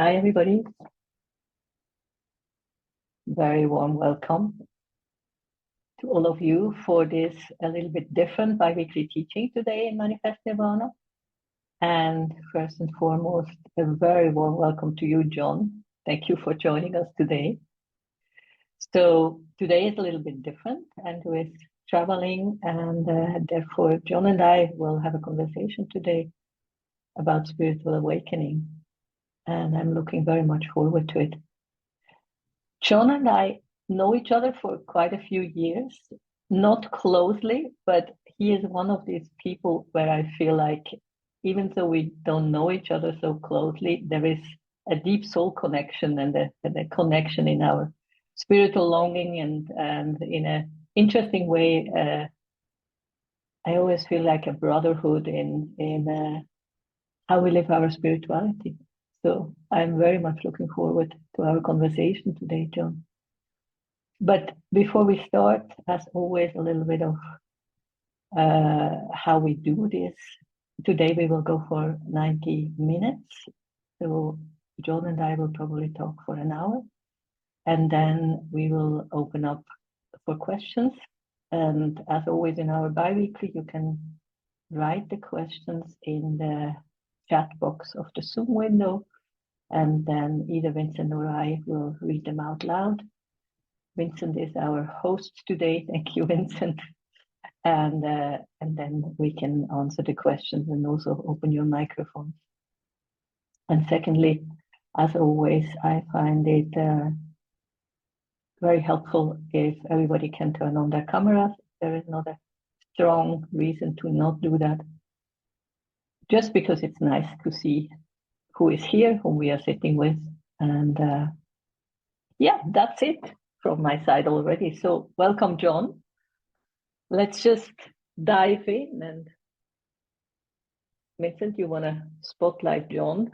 Hi, everybody. Very warm welcome to all of you for this a little bit different bi-weekly teaching today in Manifest Nirvana. And first and foremost, a very warm welcome to you, Jon. Thank you for joining us today. So today is a little bit different, and with traveling, and therefore Jon and I will have a conversation today about spiritual awakening. And I'm looking very much forward to it. Jon and I know each other for quite a few years, not closely, but he is one of these people where I feel like even though we don't know each other so closely, there is a deep soul connection and a connection in our spiritual longing and in an interesting way. I always feel like a brotherhood in how we live our spirituality. So I'm very much looking forward to our conversation today, Jon. But before we start, as always, a little bit of how we do this. Today we will go for 90 minutes. So Jon and I will probably talk for an hour. And then we will open up for questions. And as always in our bi-weekly, you can write the questions in the chat box of the Zoom window, and then either Vincent or I will read them out loud. Vincent is our host today. Thank you, Vincent. And then we can answer the questions and also open your microphones. And secondly, as always, I find it very helpful if everybody can turn on their cameras. There is not a strong reason to not do that, just because it's nice to see who is here, whom we are sitting with. And yeah, that's it from my side already. So welcome, Jon. Let's just dive in. And Vincent, you want to spotlight Jon?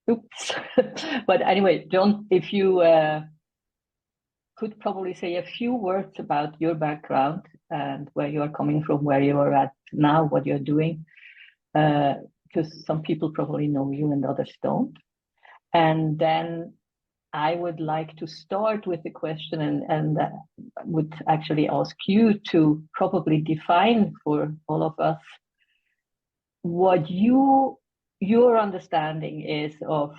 Oops. But anyway, Jon, if you could probably say a few words about your background and where you are coming from, where you are at now, what you're doing, because some people probably know you and others don't. And then I would like to start with the question and would actually ask you to probably define for all of us what your understanding is of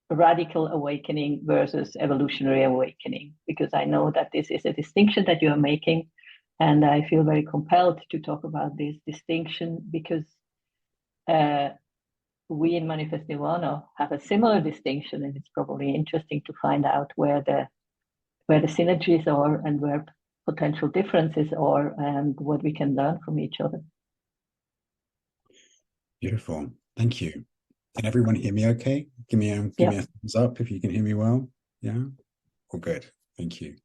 radical awakening versus evolutionary awakening, because I know that this is a distinction that you are making, and I feel very compelled to talk about this distinction because we in Manifest Nirvana have a similar distinction, and it's probably interesting to find out where the synergies are and where potential differences are and what we can learn from each other. Beautiful. Thank you. Can everyone hear me okay? Give me a thumbs up if you can hear me well. Yeah? All good. Thank you.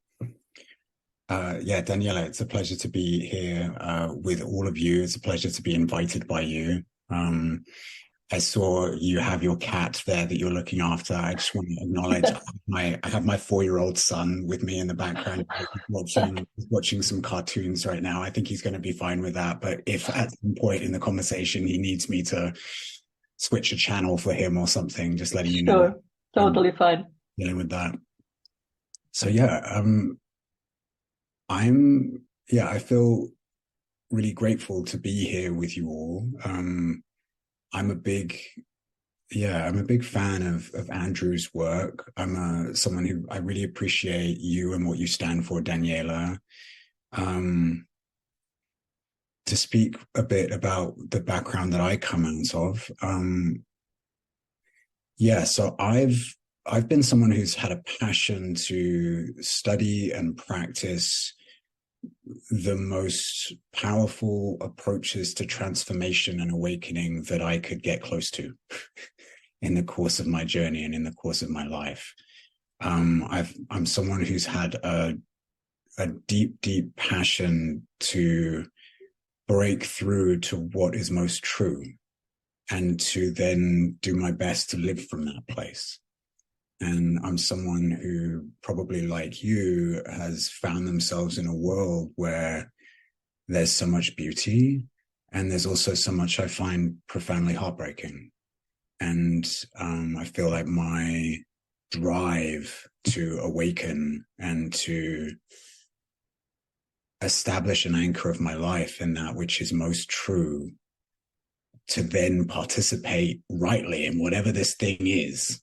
Yeah, Daniela, it's a pleasure to be here with all of you. It's a pleasure to be invited by you. I saw you have your cat there that you're looking after. I just want to acknowledge I have my 4-year-old son with me in the background watching some cartoons right now. I think he's going to be fine with that. But if at some point in the conversation he needs me to switch a channel for him or something, just letting you know. Sure, totally fine. Dealing with that. So yeah, I feel really grateful to be here with you all. I'm a big fan of Andrew's work. I'm someone who I really appreciate you and what you stand for, Daniela. To speak a bit about the background that I come out of. So I've been someone who's had a passion to study and practice the most powerful approaches to transformation and awakening that I could get close to in the course of my journey and in the course of my life. I'm someone who's had a deep, deep passion to break through to what is most true and to then do my best to live from that place. And I'm someone who, probably like you, has found themselves in a world where there's so much beauty, and there's also so much I find profoundly heartbreaking. And I feel like my drive to awaken and to establish an anchor of my life in that which is most true, to then participate rightly in whatever this thing is,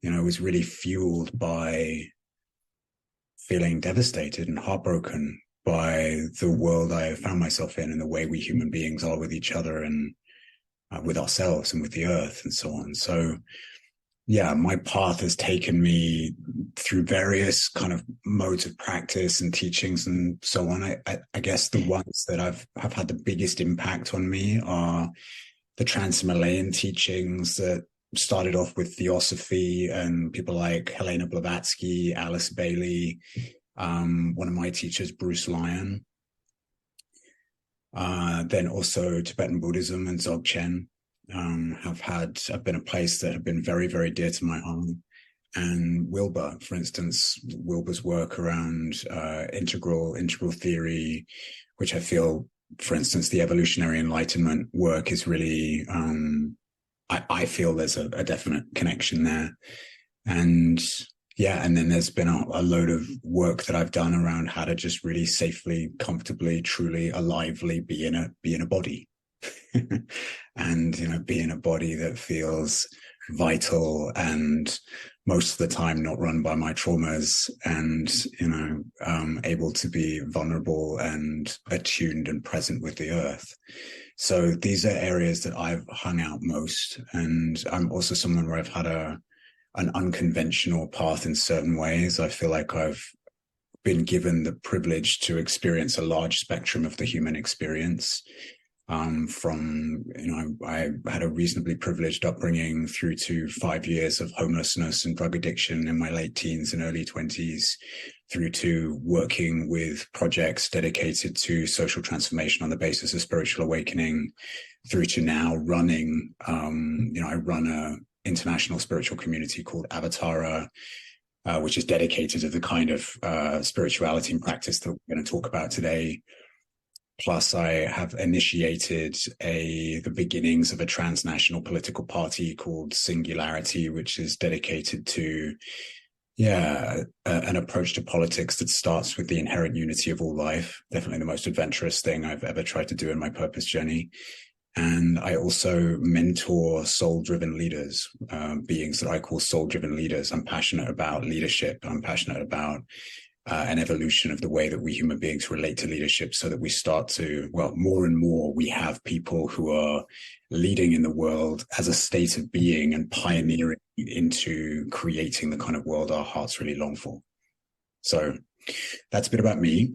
was really fueled by feeling devastated and heartbroken by the world I found myself in and the way we human beings are with each other and with ourselves and with the earth and so on. So yeah, my path has taken me through various kind of modes of practice and teachings and so on. I guess the ones that have had the biggest impact on me are the Trans-Himalayan teachings that started off with Theosophy and people like Helena Blavatsky, Alice Bailey, one of my teachers, Bruce Lyon. Then also Tibetan Buddhism and Dzogchen have been a place that have been very, very dear to my heart. And Wilber, for instance, Wilber's work around integral theory, which I feel, for instance, the evolutionary enlightenment work is really, I feel there's a definite connection there. And yeah, and then there's been a load of work that I've done around how to just really safely, comfortably, truly, alively be in a body. And be in a body that feels vital and most of the time not run by my traumas, and able to be vulnerable and attuned and present with the earth. So these are areas that I've hung out most, and I'm also someone where I've had an unconventional path in certain ways. I feel like I've been given the privilege to experience a large spectrum of the human experience. I had a reasonably privileged upbringing through to 5 years of homelessness and drug addiction in my late teens and early 20s, through to working with projects dedicated to social transformation on the basis of spiritual awakening, through to now running, I run a international spiritual community called Avatara, which is dedicated to the kind of spirituality and practice that we're going to talk about today. Plus, I have initiated the beginnings of a transnational political party called Singularity, which is dedicated to, an approach to politics that starts with the inherent unity of all life. Definitely the most adventurous thing I've ever tried to do in my purpose journey. And I also mentor soul-driven leaders, beings that I call soul-driven leaders. I'm passionate about leadership. I'm passionate about an evolution of the way that we human beings relate to leadership, so that we start to, more and more, we have people who are leading in the world as a state of being and pioneering into creating the kind of world our hearts really long for. So that's a bit about me.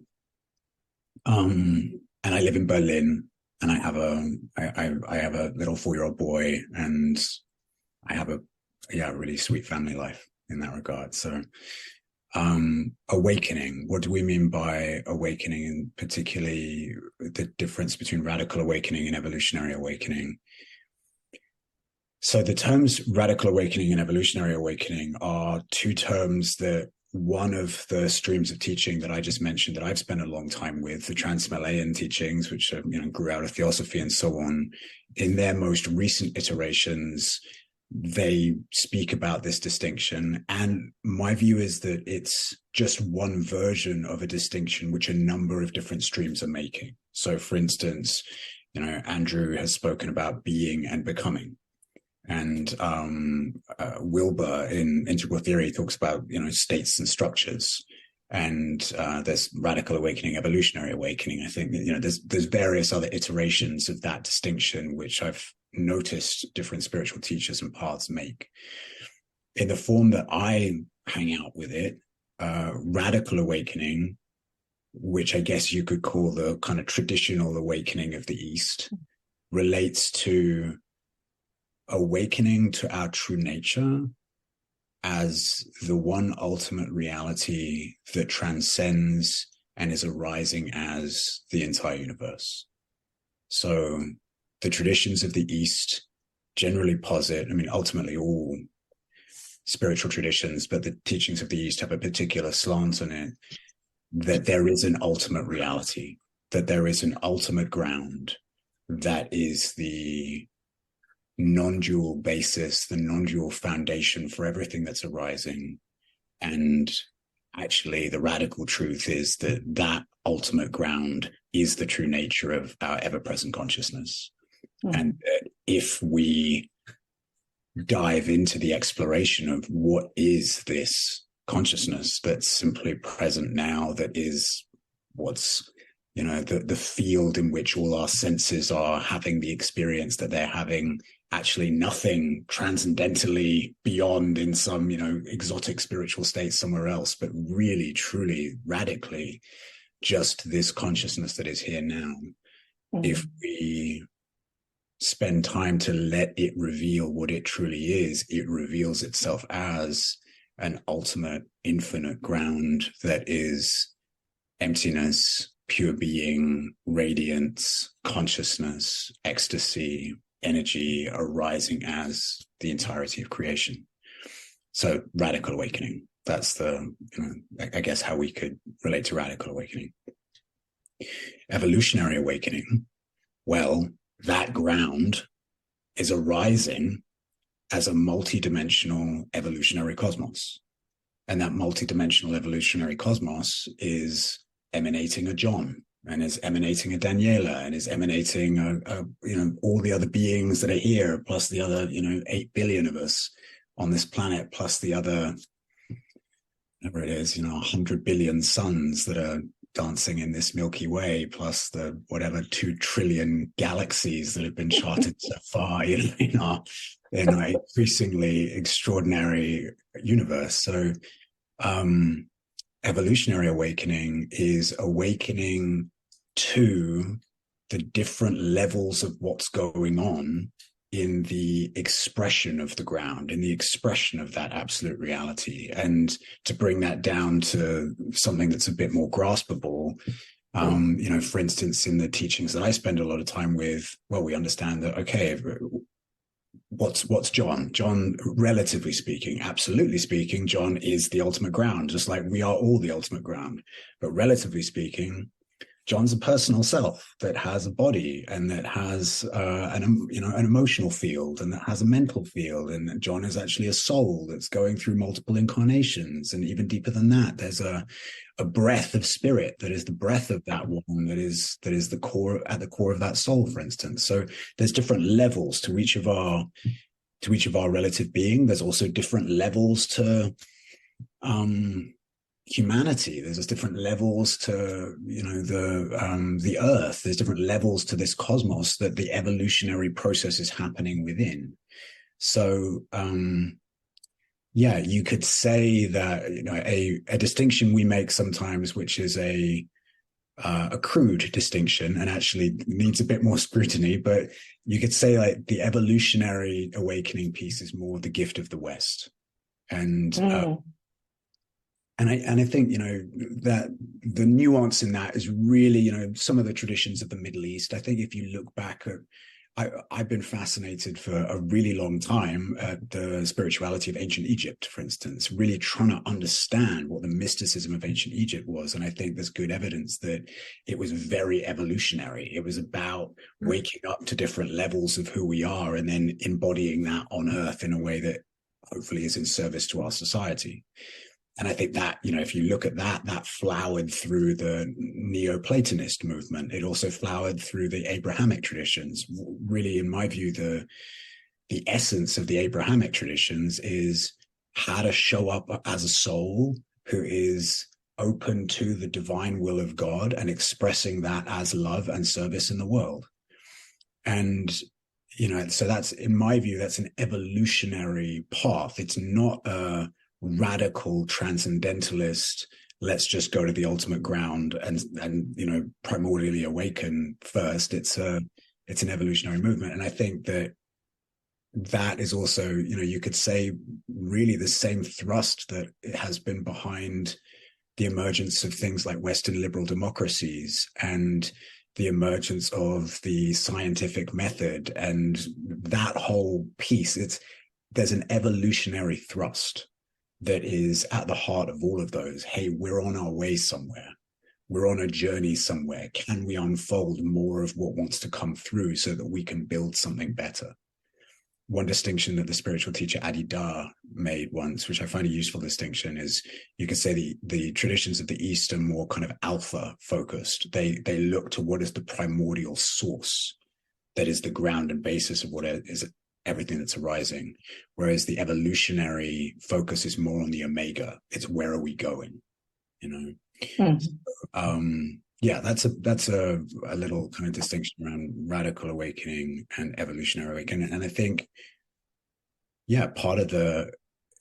And I live in Berlin, and I have a little 4-year-old boy, and I have a really sweet family life in that regard. So awakening, what do we mean by awakening, and particularly the difference between radical awakening and evolutionary awakening? So the terms radical awakening and evolutionary awakening are two terms that one of the streams of teaching that I just mentioned that I've spent a long time with, the Trans-Himalayan teachings, which grew out of Theosophy and so on, in their most recent iterations, they speak about this distinction. And my view is that it's just one version of a distinction which a number of different streams are making. So for instance, Andrew has spoken about being and becoming. And Wilber in integral theory talks about, states and structures. And there's radical awakening, evolutionary awakening. I think that, there's various other iterations of that distinction, which I've noticed different spiritual teachers and paths make. In the form that I hang out with it, radical awakening, which I guess you could call the kind of traditional awakening of the East, relates to awakening to our true nature as the one ultimate reality that transcends and is arising as the entire universe. So the traditions of the East generally posit, ultimately all spiritual traditions, but the teachings of the East have a particular slant on it, that there is an ultimate reality, that there is an ultimate ground that is the non-dual basis, the non-dual foundation for everything that's arising. And actually, the radical truth is that that ultimate ground is the true nature of our ever-present consciousness. And that if we dive into the exploration of what is this consciousness that's simply present now, that is what's, the field in which all our senses are having the experience that they're having, actually nothing transcendentally beyond in some, exotic spiritual state somewhere else, but really, truly, radically, just this consciousness that is here now. If we spend time to let it reveal what it truly is, it reveals itself as an ultimate, infinite ground that is emptiness, pure being, radiance, consciousness, ecstasy, energy arising as the entirety of creation. So radical awakening, that's the, I guess how we could relate to radical awakening. Evolutionary awakening, well, that ground is arising as a multidimensional evolutionary cosmos. And that multidimensional evolutionary cosmos is emanating a Jon, and is emanating a Daniela, and is emanating all the other beings that are here, plus the other 8 billion of us on this planet, plus the other, whatever it is, 100 billion suns that are dancing in this Milky Way, plus the 2 trillion galaxies that have been charted so far in our increasingly extraordinary universe. So evolutionary awakening is awakening to the different levels of what's going on in the expression of the ground, in the expression of that absolute reality. And to bring that down to something that's a bit more graspable, for instance, in the teachings that I spend a lot of time with, well, we understand that, okay, what's Jon? Jon, relatively speaking, absolutely speaking, Jon is the ultimate ground, just like we are all the ultimate ground. But relatively speaking, Jon's a personal self that has a body, and that has an emotional field, and that has a mental field. And Jon is actually a soul that's going through multiple incarnations. And even deeper than that, there's a breath of spirit that is the breath of that one, that is the core, at the core of that soul, for instance. So there's different levels to each of our relative being. There's also different levels to humanity. There's just different levels to the earth. There's different levels to this cosmos that the evolutionary process is happening within. So you could say that a distinction we make sometimes, which is a crude distinction and actually needs a bit more scrutiny, but you could say like the evolutionary awakening piece is more the gift of the West. And I think, that the nuance in that is really, some of the traditions of the Middle East. I think if you look back at, I've been fascinated for a really long time at the spirituality of ancient Egypt, for instance, really trying to understand what the mysticism of ancient Egypt was. And I think there's good evidence that it was very evolutionary. It was about waking up to different levels of who we are and then embodying that on earth in a way that hopefully is in service to our society. And I think that, if you look at that flowered through the Neoplatonist movement. It also flowered through the Abrahamic traditions. Really, in my view, the essence of the Abrahamic traditions is how to show up as a soul who is open to the divine will of God and expressing that as love and service in the world. And, so that's, in my view, that's an evolutionary path. It's not a radical transcendentalist, let's just go to the ultimate ground and primordially awaken first. It's an evolutionary movement. And I think that is also, you could say really the same thrust that it has been behind the emergence of things like Western liberal democracies and the emergence of the scientific method and that whole piece. there's an evolutionary thrust that is at the heart of all of those. Hey, we're on our way somewhere. We're on a journey somewhere. Can we unfold more of what wants to come through so that we can build something better? One distinction that the spiritual teacher Adi Da made once, which I find a useful distinction, is you could say the traditions of the East are more kind of alpha focused. They look to what is the primordial source that is the ground and basis of what is everything that's arising, whereas the evolutionary focus is more on the omega. It's where are we going, you know? Yeah, that's a little kind of distinction around radical awakening and evolutionary awakening. And I think, yeah, part of the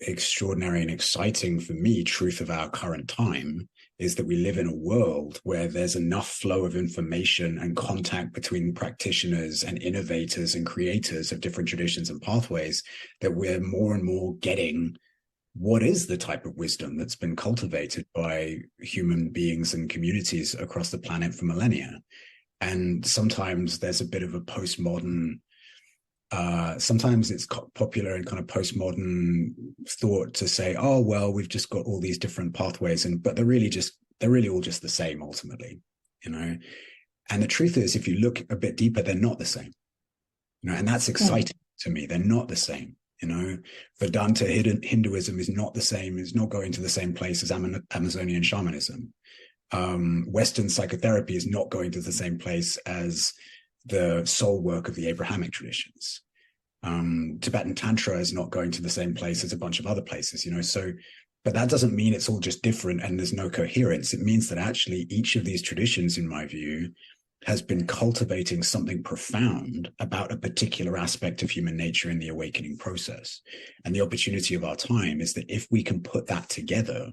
extraordinary and exciting for me truth of our current time is that we live in a world where there's enough flow of information and contact between practitioners and innovators and creators of different traditions and pathways that we're more and more getting what is the type of wisdom that's been cultivated by human beings and communities across the planet for millennia. And sometimes there's a bit of a postmodern, sometimes it's popular in kind of postmodern thought to say, oh, well, we've just got all these different pathways, but they're really all just the same ultimately, you know? And the truth is, if you look a bit deeper, they're not the same, you know, and that's exciting to me. They're not the same. You know, Vedanta Hinduism is not the same, is not going to the same place as Amazonian shamanism. Western psychotherapy is not going to the same place as the soul work of the Abrahamic traditions. Tibetan Tantra is not going to the same place as a bunch of other places, you know, so, but that doesn't mean it's all just different and there's no coherence. It means that actually each of these traditions, in my view, has been cultivating something profound about a particular aspect of human nature in the awakening process. And the opportunity of our time is that if we can put that together,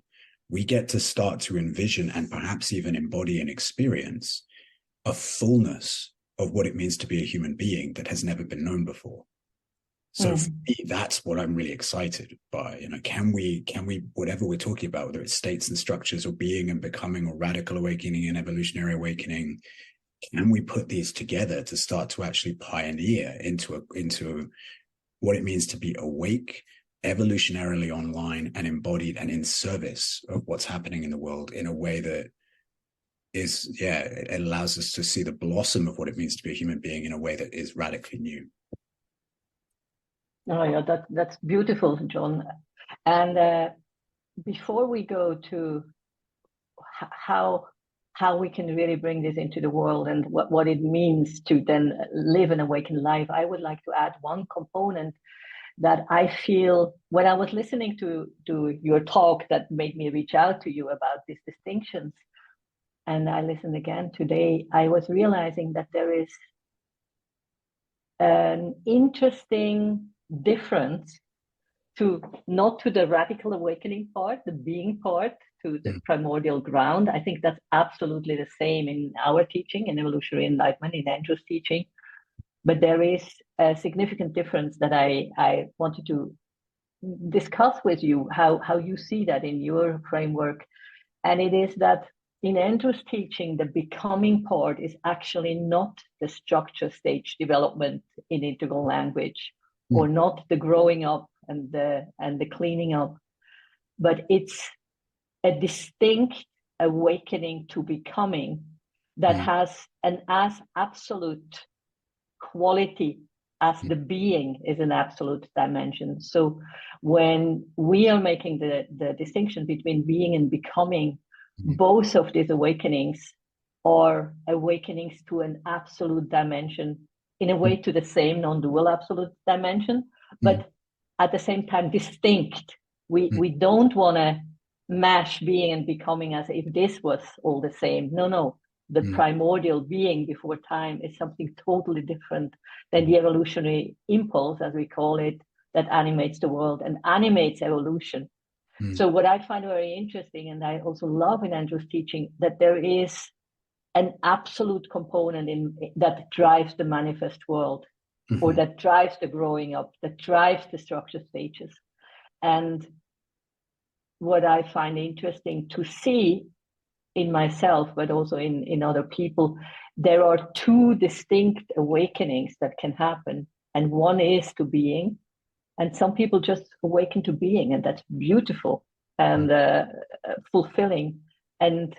we get to start to envision and perhaps even embody and experience a fullness of what it means to be a human being that has never been known before. So for me, that's what I'm really excited by. You know, can we, whatever we're talking about, whether it's states and structures or being and becoming or radical awakening and evolutionary awakening, can we put these together to start to actually pioneer into what it means to be awake, evolutionarily online and embodied and in service of what's happening in the world in a way that is, yeah, it allows us to see the blossom of what it means to be a human being in a way that is radically new. Oh, yeah, that's beautiful, Jon. And before we go to how we can really bring this into the world and what it means to then live an awakened life, I would like to add one component that I feel when I was listening to your talk that made me reach out to you about these distinctions. And I listened again today, I was realizing that there is an interesting difference not to the radical awakening part, the being part, to the primordial ground. I think that's absolutely the same in our teaching, in evolutionary enlightenment, in Andrew's teaching. But there is a significant difference that I wanted to discuss with you, how you see that in your framework. And it is that in Andrew's teaching, the becoming part is actually not the structure stage development in integral language, or not the growing up and the cleaning up, but it's a distinct awakening to becoming that has an as absolute quality as the being is an absolute dimension. So when we are making the distinction between being and becoming, both of these awakenings are awakenings to an absolute dimension, in a way to the same non-dual absolute dimension, but at the same time distinct. We don't want to mash being and becoming as if this was all the same. No. The primordial being before time is something totally different than the evolutionary impulse, as we call it, that animates the world and animates evolution. So what I find very interesting, and I also love in Andrew's teaching, that there is an absolute component that drives the manifest world, or that drives the growing up, that drives the structure stages. And what I find interesting to see in myself, but also in other people, there are two distinct awakenings that can happen. And one is to being, And some people just awaken to being, and that's beautiful and fulfilling. And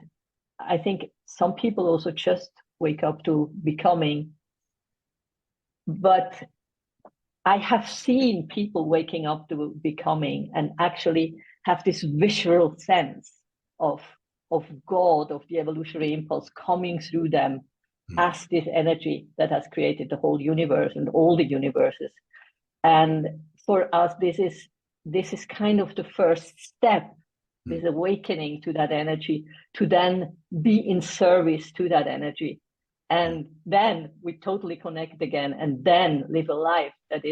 I think some people also just wake up to becoming. But I have seen people waking up to becoming and actually have this visceral sense of God, of the evolutionary impulse coming through them as this energy that has created the whole universe and all the universes. And for us, this is kind of the first step, this awakening to that energy, to then be in service to that energy. And then we totally connect again, and then live a life that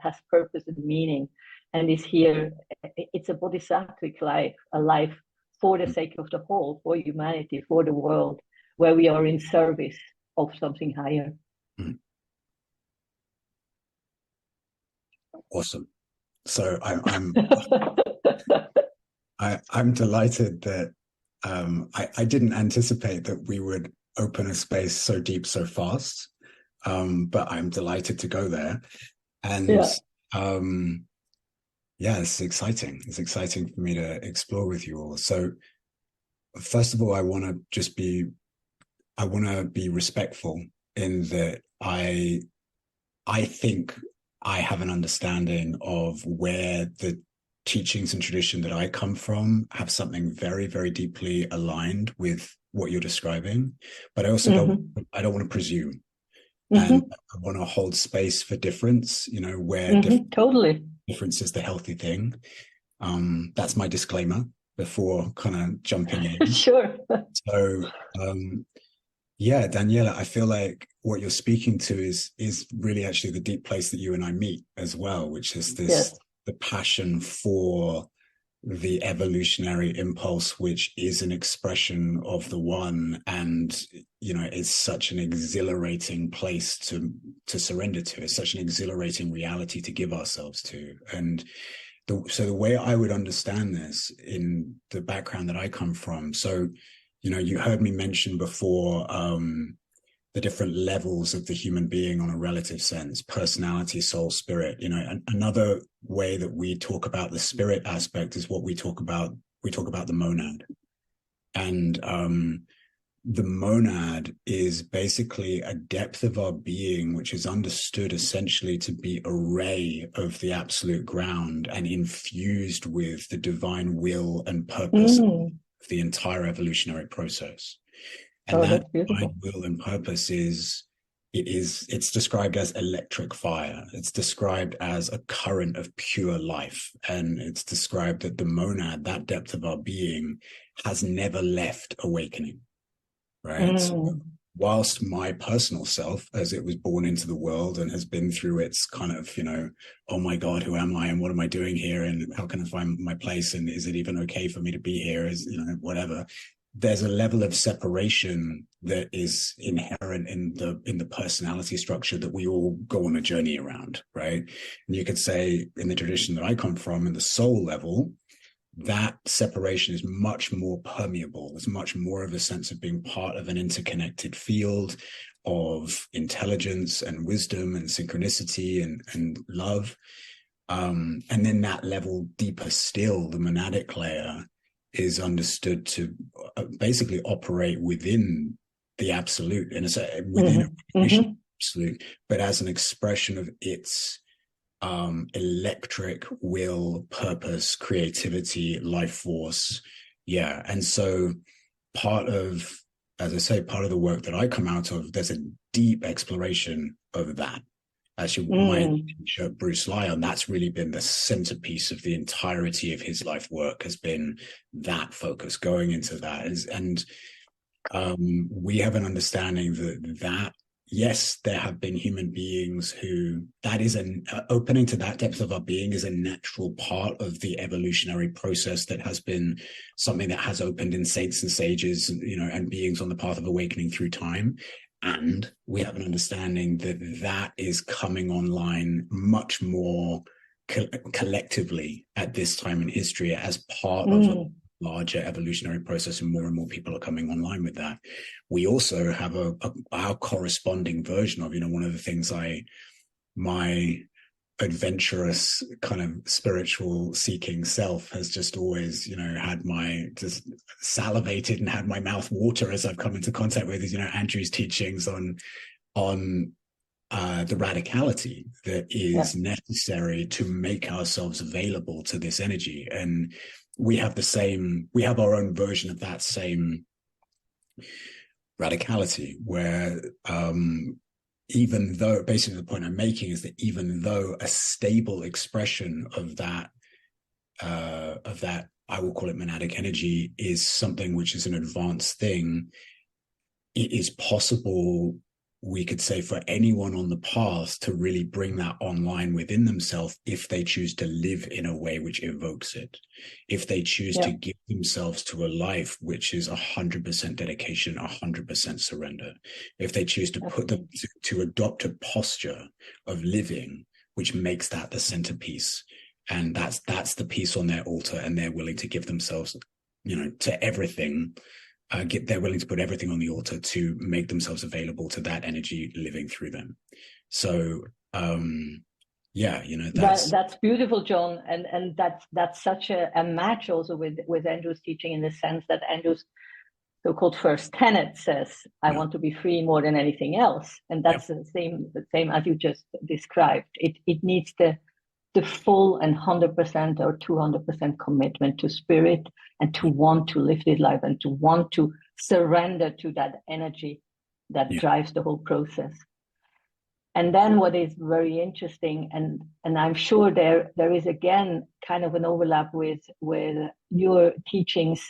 has purpose and meaning, and is here. It's a bodhisattvic life, a life for the sake of the whole, for humanity, for the world, where we are in service of something higher. Awesome. So I'm delighted that I didn't anticipate that we would open a space so deep so fast, but I'm delighted to go there. And it's exciting. It's exciting for me to explore with you all. So first of all, I want to be respectful in that I think I have an understanding of where the teachings and tradition that I come from have something very, very deeply aligned with what you're describing, but I also don't want to presume, and I want to hold space for difference, where difference is the healthy thing. That's my disclaimer before kind of jumping in. Sure. So Daniela, I feel like what you're speaking to is really actually the deep place that you and I meet as well, which is the passion for the evolutionary impulse, which is an expression of the one, and it's such an exhilarating place to surrender to. It's such an exhilarating reality to give ourselves to. And so the way I would understand this in the background that I come from, so you heard me mention before the different levels of the human being on a relative sense: personality, soul, spirit. Another way that we talk about the spirit aspect is what we talk about the monad. And the monad is basically a depth of our being which is understood essentially to be a ray of the absolute ground and infused with the divine will and purpose of the entire evolutionary process. And that divine will and purpose it's described as electric fire. It's described as a current of pure life. And it's described that the monad, that depth of our being, has never left awakening, right? So whilst my personal self, as it was born into the world and has been through its kind of, oh my God, who am I and what am I doing here? And how can I find my place? And is it even okay for me to be here? Is, whatever. There's a level of separation that is inherent in the personality structure that we all go on a journey around, right? And you could say in the tradition that I come from, in the soul level, that separation is much more permeable. There's much more of a sense of being part of an interconnected field of intelligence and wisdom and synchronicity and love. And then that level deeper still, the monadic layer, is understood to basically operate within the absolute, and it's within a absolute, but as an expression of its electric will, purpose, creativity, life force. And so part of the work that I come out of, there's a deep exploration of that. Actually, my teacher, Bruce Lyon, that's really been the centerpiece of the entirety of his life work, has been that focus, going into that. And we have an understanding that yes, there have been human beings who, that is an opening to that depth of our being is a natural part of the evolutionary process that has been something that has opened in saints and sages, and beings on the path of awakening through time. And we have an understanding that is coming online much more collectively at this time in history as part of a larger evolutionary process, and more people are coming online with that. We also have our corresponding version of, one of the things my adventurous kind of spiritual seeking self has just always, had my just salivated and had my mouth water as I've come into contact with, Andrew's teachings on the radicality that is necessary to make ourselves available to this energy. And we have our own version of that same radicality, where even though, basically the point I'm making is that even though a stable expression of that, I will call it monadic energy, is something which is an advanced thing, it is possible, we could say, for anyone on the path to really bring that online within themselves if they choose to live in a way which evokes it. If they choose to give themselves to a life which is 100% dedication, 100% surrender. If they choose to put them to adopt a posture of living which makes that the centerpiece, and that's the piece on their altar, and they're willing to give themselves, to everything. They're willing to put everything on the altar to make themselves available to that energy living through them. So that's beautiful, Jon, and that's such a match also with Andrew's teaching, in the sense that Andrew's so-called first tenet says, I want to be free more than anything else, and that's the same as you just described. It needs the full and 100% or 200% commitment to spirit, and to want to live this life, and to want to surrender to that energy that drives the whole process. And then what is very interesting, and I'm sure there is again kind of an overlap with your teachings,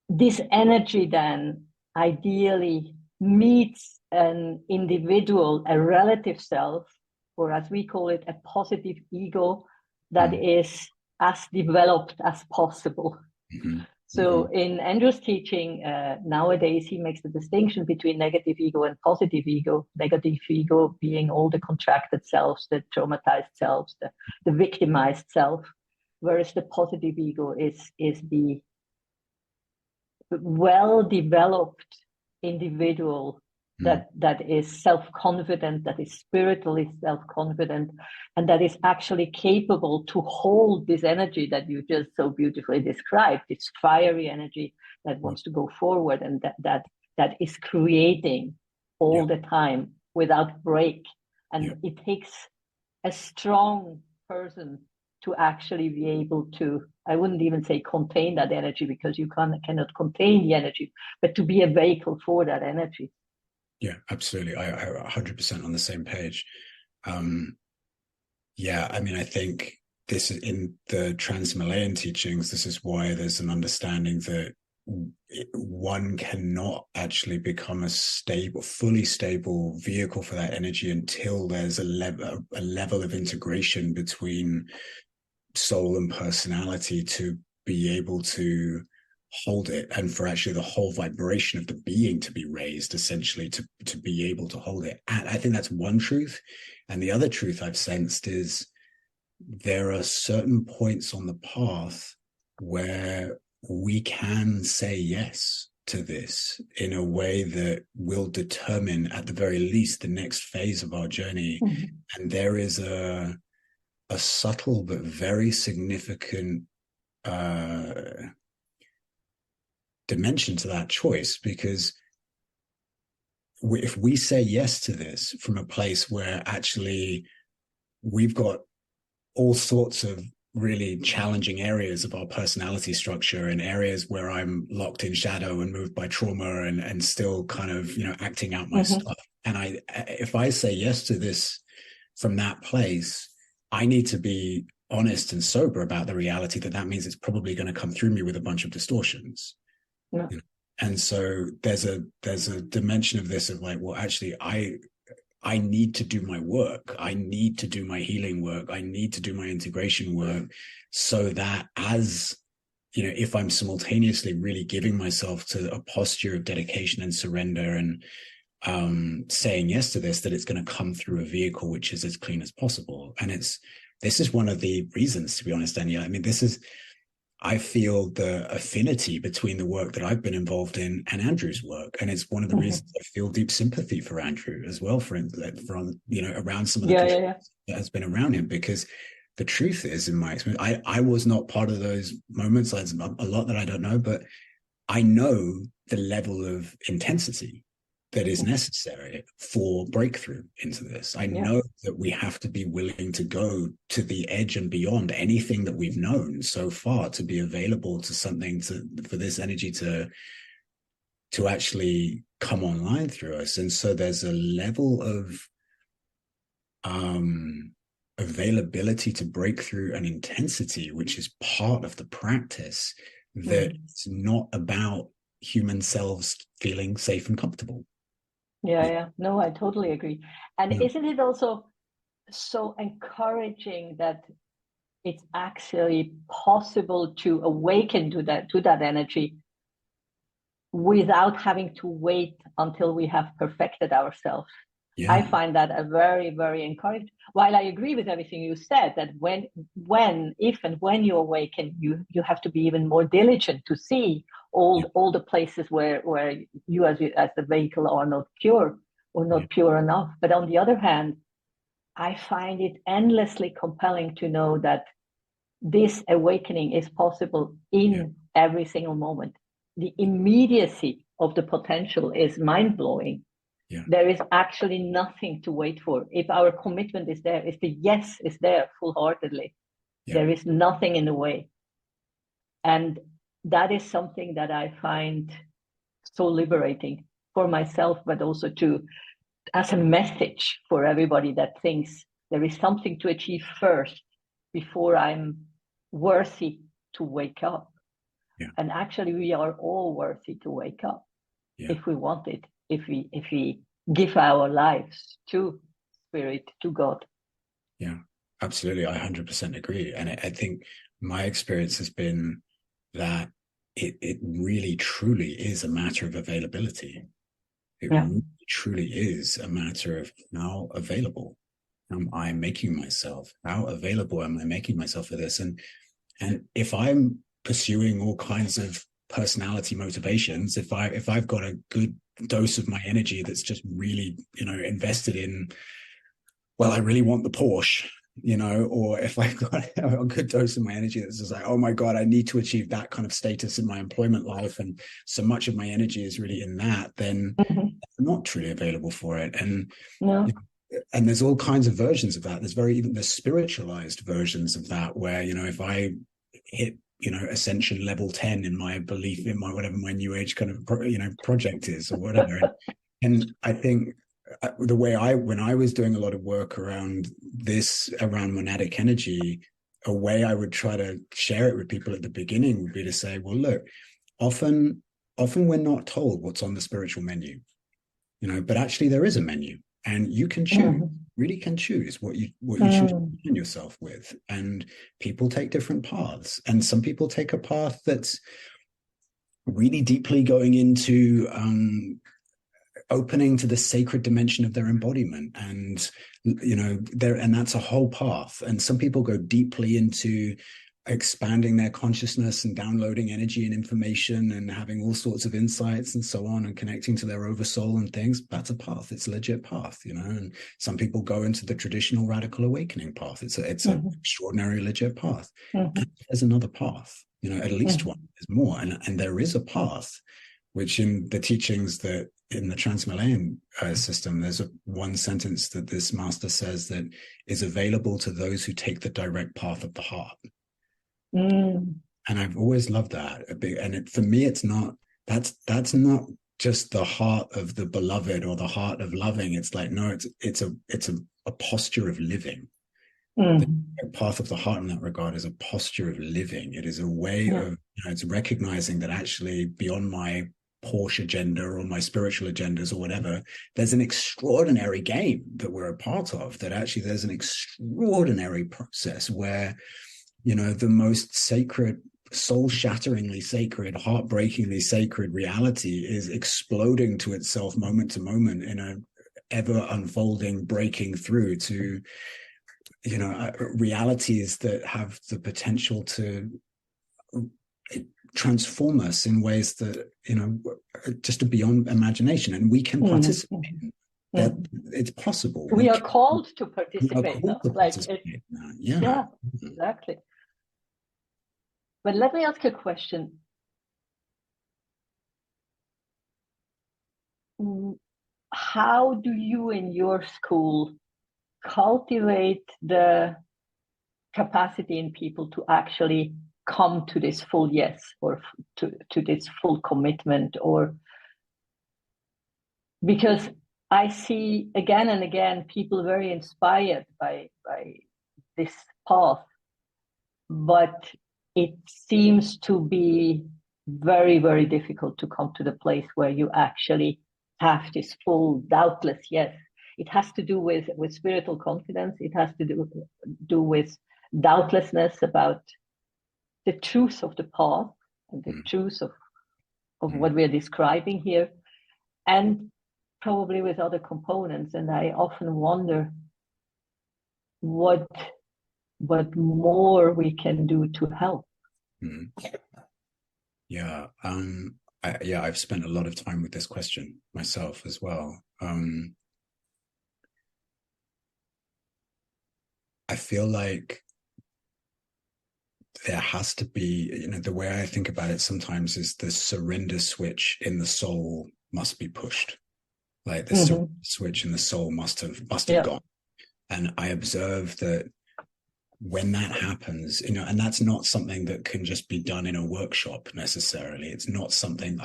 this energy then ideally meets an individual, a relative self, or as we call it, a positive ego that is as developed as possible. So in Andrew's teaching, nowadays, he makes the distinction between negative ego and positive ego. Negative ego being all the contracted selves, the traumatized selves, the victimized self, whereas the positive ego is the well-developed individual that is self-confident, that is spiritually self-confident, and that is actually capable to hold this energy that you just so beautifully described, this fiery energy that wants to go forward, and that is creating all the time without break. And it takes a strong person to actually be able to, I wouldn't even say contain that energy, because you cannot contain the energy, but to be a vehicle for that energy. Yeah, absolutely. I 100% on the same page. I think this is in the Trans-Himalayan teachings. This is why there's an understanding that one cannot actually become a fully stable vehicle for that energy until there's a level of integration between soul and personality to be able to hold it, and for actually the whole vibration of the being to be raised, essentially to be able to hold it. And I think that's one truth. And the other truth I've sensed is there are certain points on the path where we can say yes to this in a way that will determine, at the very least, the next phase of our journey. And there is a subtle but very significant dimension to that choice, because if we say yes to this from a place where actually we've got all sorts of really challenging areas of our personality structure, and areas where I'm locked in shadow and moved by trauma and still kind of, acting out my stuff. And if I say yes to this from that place, I need to be honest and sober about the reality that means it's probably going to come through me with a bunch of distortions. And so there's a dimension of this of like, well, actually, I need to do my work. I need to do my healing work. I need to do my integration work, so that as, if I'm simultaneously really giving myself to a posture of dedication and surrender and saying yes to this, that it's going to come through a vehicle which is as clean as possible. And this is one of the reasons, to be honest, Daniela. I mean, this is I feel the affinity between the work that I've been involved in and Andrew's work. And it's one of the reasons I feel deep sympathy for Andrew as well, from, around some of the that has been around him, because the truth is, in my experience, I was not part of those moments. There's a lot that I don't know, but I know the level of intensity that is necessary for breakthrough into this. I know that we have to be willing to go to the edge and beyond anything that we've known so far to be available to something, for this energy to actually come online through us. And so there's a level of availability to breakthrough and intensity, which is part of the practice, that it's not about human selves feeling safe and comfortable. No, I totally agree. And isn't it also so encouraging that it's actually possible to awaken to that energy without having to wait until we have perfected ourselves? I find that a very, very encouraging. While I agree with everything you said, that if and when you awaken, you have to be even more diligent to see all the places where you as the vehicle are not pure or not pure enough. But on the other hand, I find it endlessly compelling to know that this awakening is possible in every single moment. The immediacy of the potential is mind-blowing. There is actually nothing to wait for. If our commitment is there, if the yes is there full-heartedly, there is nothing in the way. And that is something that I find so liberating for myself, but also as a message for everybody that thinks there is something to achieve first before I'm worthy to wake up. And actually, we are all worthy to wake up if we want it, if we give our lives to spirit, to God. Yeah, absolutely. I 100% agree. And I think my experience has been that it really, truly is a matter of availability. It really, truly is a matter of how available am I making myself? How available am I making myself for this? And if I'm pursuing all kinds of personality motivations, if I've got a good dose of my energy that's just really, invested in, well, I really want the Porsche, or if I've got a good dose of my energy that's just like, oh my God, I need to achieve that kind of status in my employment life, and so much of my energy is really in that, then I'm not truly available for it. And and there's all kinds of versions of that. There's spiritualized versions of that, where, if I hit, ascension level 10 in my belief, in my whatever my new age kind of project is, or whatever. And I think the way when I was doing a lot of work around monadic energy, a way I would try to share it with people at the beginning would be to say, well, look, often we're not told what's on the spiritual menu, but actually there is a menu, and you can choose, really can choose what you choose to align yourself with. And people take different paths, and some people take a path that's really deeply going into opening to the sacred dimension of their embodiment, and and that's a whole path. And some people go deeply into expanding their consciousness and downloading energy and information and having all sorts of insights and so on, and connecting to their oversoul and things. That's a path. It's a legit path, and some people go into the traditional radical awakening path. It's an extraordinary legit path. And there's another path, at least one. There's more, and there is a path, which in the teachings that in the Trans-Malayan system, there's one sentence that this master says that is available to those who take the direct path of the heart. And I've always loved that. And for me, it's not, that's not just the heart of the beloved or the heart of loving. It's like, no, it's a posture of living. The path of the heart in that regard is a posture of living. It is a way of, it's recognizing that actually beyond my Porsche agenda or my spiritual agendas or whatever, there's an extraordinary game that we're a part of, that actually there's an extraordinary process where, the most sacred, soul-shatteringly sacred, heartbreakingly sacred reality is exploding to itself moment to moment in a ever unfolding breaking through to, realities that have the potential to transform us in ways that, just are beyond imagination, and we can participate. That it's possible. We are called to participate. Yeah, exactly. But let me ask you a question. How do you in your school cultivate the capacity in people to actually come to this full yes, or to this full commitment? Or because I see again and again people very inspired by this path, but it seems to be very, very difficult to come to the place where you actually have this full, doubtless yes. It has to do with spiritual confidence. It has to do with doubtlessness about the truth of the path and the truth of what we're describing here, and probably with other components. And I often wonder what more we can do to help. Yeah. I've spent a lot of time with this question myself as well. I feel like there has to be, the way I think about it sometimes is the surrender switch in the soul must be pushed. Like the surrender switch in the soul must have gone. And I observe that when that happens, and that's not something that can just be done in a workshop necessarily. It's not something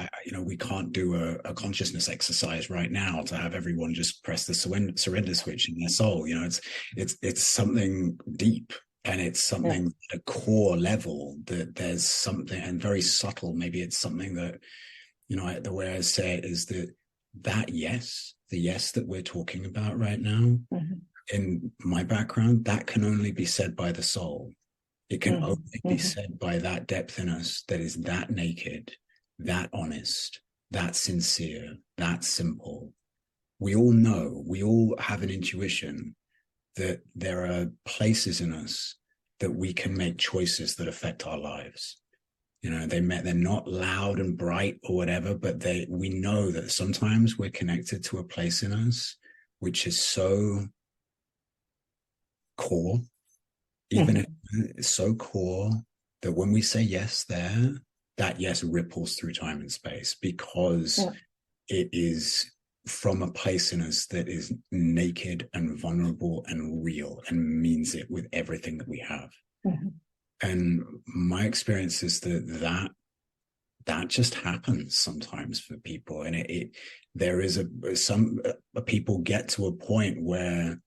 we can't do a consciousness exercise right now to have everyone just press the surrender switch in their soul. It's something deep, and it's something at a core level that there's something, and very subtle. Maybe it's something that, the way I say it is that yes, the yes that we're talking about right now, in my background, that can only be said by the soul. It can only be said by that depth in us that is that naked, that honest, that sincere, that simple. We all know, we all have an intuition that there are places in us that we can make choices that affect our lives. They're not loud and bright or whatever, but we know that sometimes we're connected to a place in us which is so core, even if it's so core that when we say yes there, that yes ripples through time and space, because it is from a place in us that is naked and vulnerable and real and means it with everything that we have. And my experience is that just happens sometimes for people, and there is some people get to a point where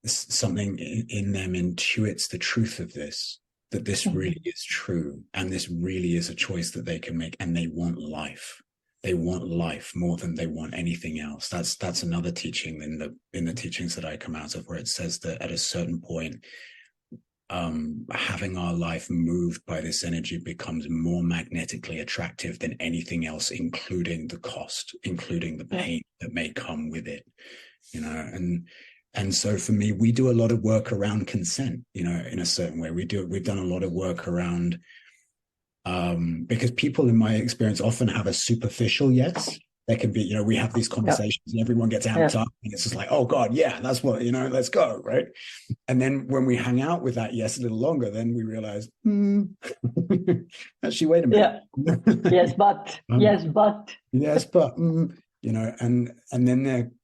something in them intuits the truth of this, that this really is true, and this really is a choice that they can make, and they want life. They want life more than they want anything else. That's another teaching in the teachings that I come out of, where it says that at a certain point, having our life moved by this energy becomes more magnetically attractive than anything else, including the cost, including the pain that may come with it, and so for me, we do a lot of work around consent, in a certain way. We've done a lot of work around, because people, in my experience, often have a superficial yes. There can be, we have these conversations and everyone gets amped up, and it's just like, oh God, yeah, that's what, let's go, right? And then when we hang out with that yes a little longer, then we realize, actually, wait a minute. Yes, but,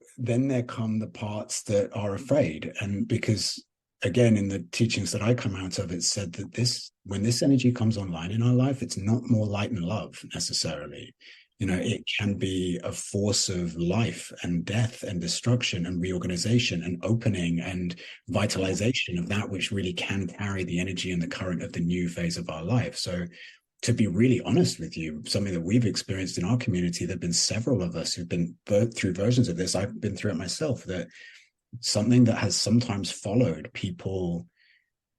and then there come the parts that are afraid. And because, again, in the teachings that I come out of, it's said that when this energy comes online in our life, it's not more light and love necessarily. It can be a force of life and death and destruction and reorganization and opening and vitalization of that which really can carry the energy and the current of the new phase of our life. So, to be really honest with you, something that we've experienced in our community, there have been several of us who've been through versions of this. I've been through it myself, that something that has sometimes followed people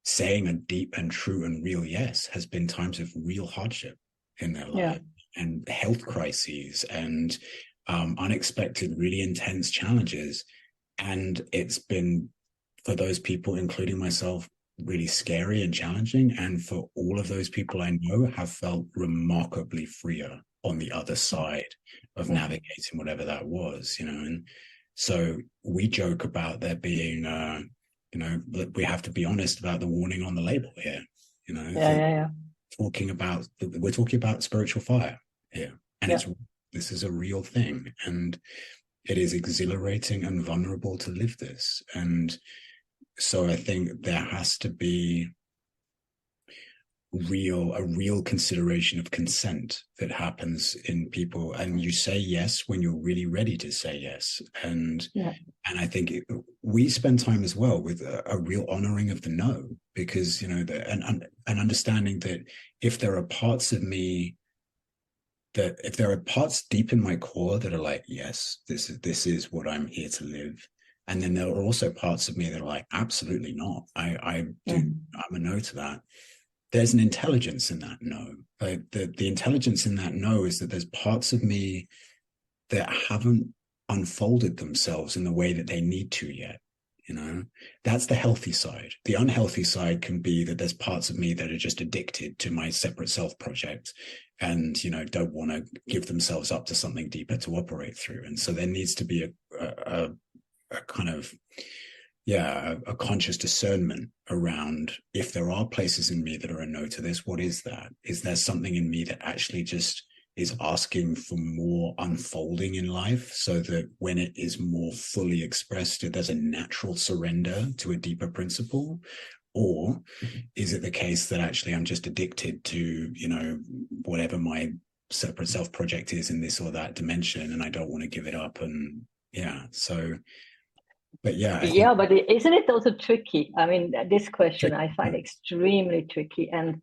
saying a deep and true and real yes has been times of real hardship in their life, and health crises, and unexpected, really intense challenges. And it's been, for those people, including myself, really scary and challenging. And for all of those people I know have felt remarkably freer on the other side of navigating whatever that was, And so we joke about there being, we have to be honest about the warning on the label here, we're talking about spiritual fire here. And this is a real thing. And it is exhilarating and vulnerable to live this. And so I think there has to be a real consideration of consent that happens in people, and you say yes when you're really ready to say yes. And I think we spend time as well with a real honoring of the no, because and understanding that if there are parts of me that if there are parts deep in my core that are like, yes, this is what I'm here to live. And then there are also parts of me that are like, absolutely not. I'm a no to that. There's an intelligence in that no. Like the intelligence in that no is that there's parts of me that haven't unfolded themselves in the way that they need to yet. That's the healthy side. The unhealthy side can be that there's parts of me that are just addicted to my separate self project and, don't want to give themselves up to something deeper to operate through. And so there needs to be a kind of, a conscious discernment around, if there are places in me that are a no to this, what is that? Is there something in me that actually just is asking for more unfolding in life, so that when it is more fully expressed, there's a natural surrender to a deeper principle? Or is it the case that actually I'm just addicted to, whatever my separate self project is in this or that dimension, and I don't want to give it up? And but isn't it also tricky? I mean, this question I find extremely tricky, and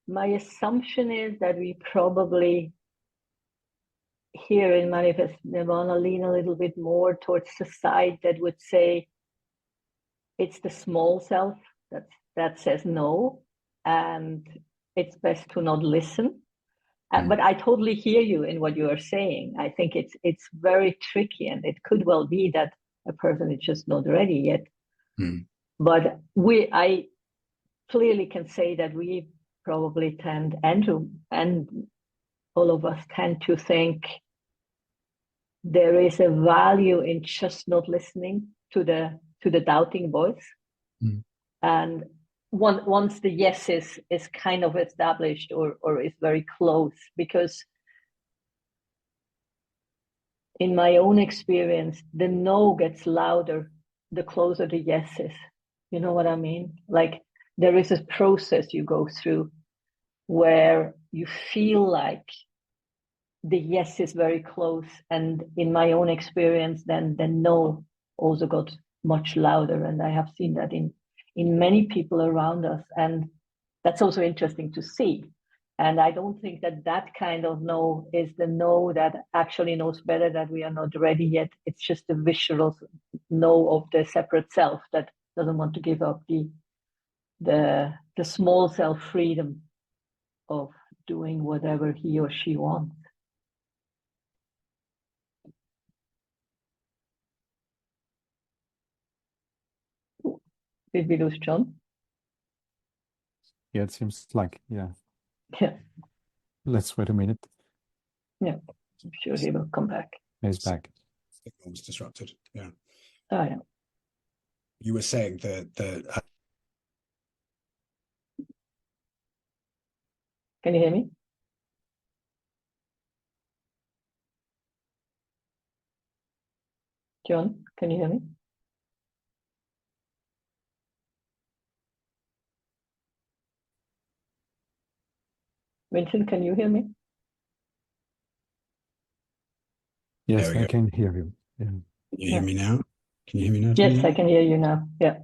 my assumption is that we probably here in Manifest Nirvana lean a little bit more towards the side that would say it's the small self that says no, and it's best to not listen. But I totally hear you in what you are saying. I think it's very tricky, and it could well be that a person is just not ready yet. But I clearly can say that we probably tend, Andrew and all of us tend to think there is a value in just not listening to the doubting voice. And once the yes is kind of established or is very close, because in my own experience, the no gets louder the closer the yes is. You know what I mean? Like there is a process you go through where you feel like the yes is very close, and in my own experience, then the no also got much louder, and I have seen that in many people around us, and that's also interesting to see. And I don't think that kind of no is the no that actually knows better that we are not ready yet. It's just a visceral no of the separate self that doesn't want to give up the small self freedom of doing whatever he or she wants. Did we lose Jon? Yeah, it seems like, Yeah. Let's wait a minute. Yeah, I'm sure he will come back. He's back. Signal was disrupted. Yeah. Oh, yeah. You were saying that Can you hear me? Jon, can you hear me? Vincent, can you hear me? Yes, I can hear you. Yeah. Can you hear me now? Can you hear me now? Yes, I can hear you now. Yeah.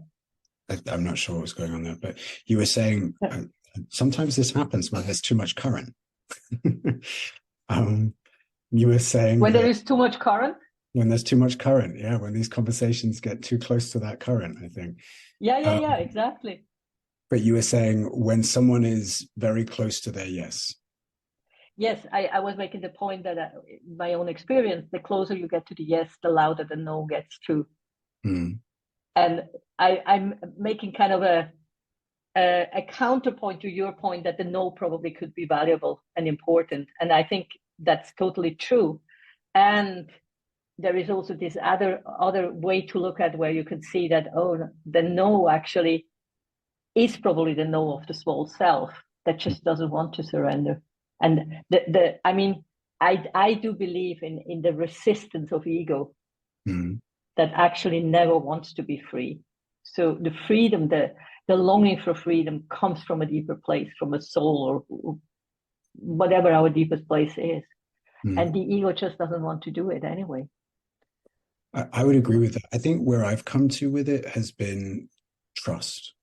I'm not sure what's going on there, but you were saying sometimes this happens when there's too much current. You were saying when there is too much current? When there's too much current, yeah, when these conversations get too close to that current, I think. Yeah, exactly. But you were saying when someone is very close to their yes. Yes, I was making the point that my own experience, the closer you get to the yes, the louder the no gets too. And I'm making kind of a counterpoint to your point that the no probably could be valuable and important. And I think that's totally true. And there is also this other way to look at where you can see that, oh, the no actually is probably the no of the small self that just doesn't want to surrender. And I mean, I do believe in the resistance of ego that actually never wants to be free. So the freedom, the longing for freedom comes from a deeper place, from a soul or whatever our deepest place is. And the ego just doesn't want to do it anyway. I would agree with that. I think where I've come to with it has been trust.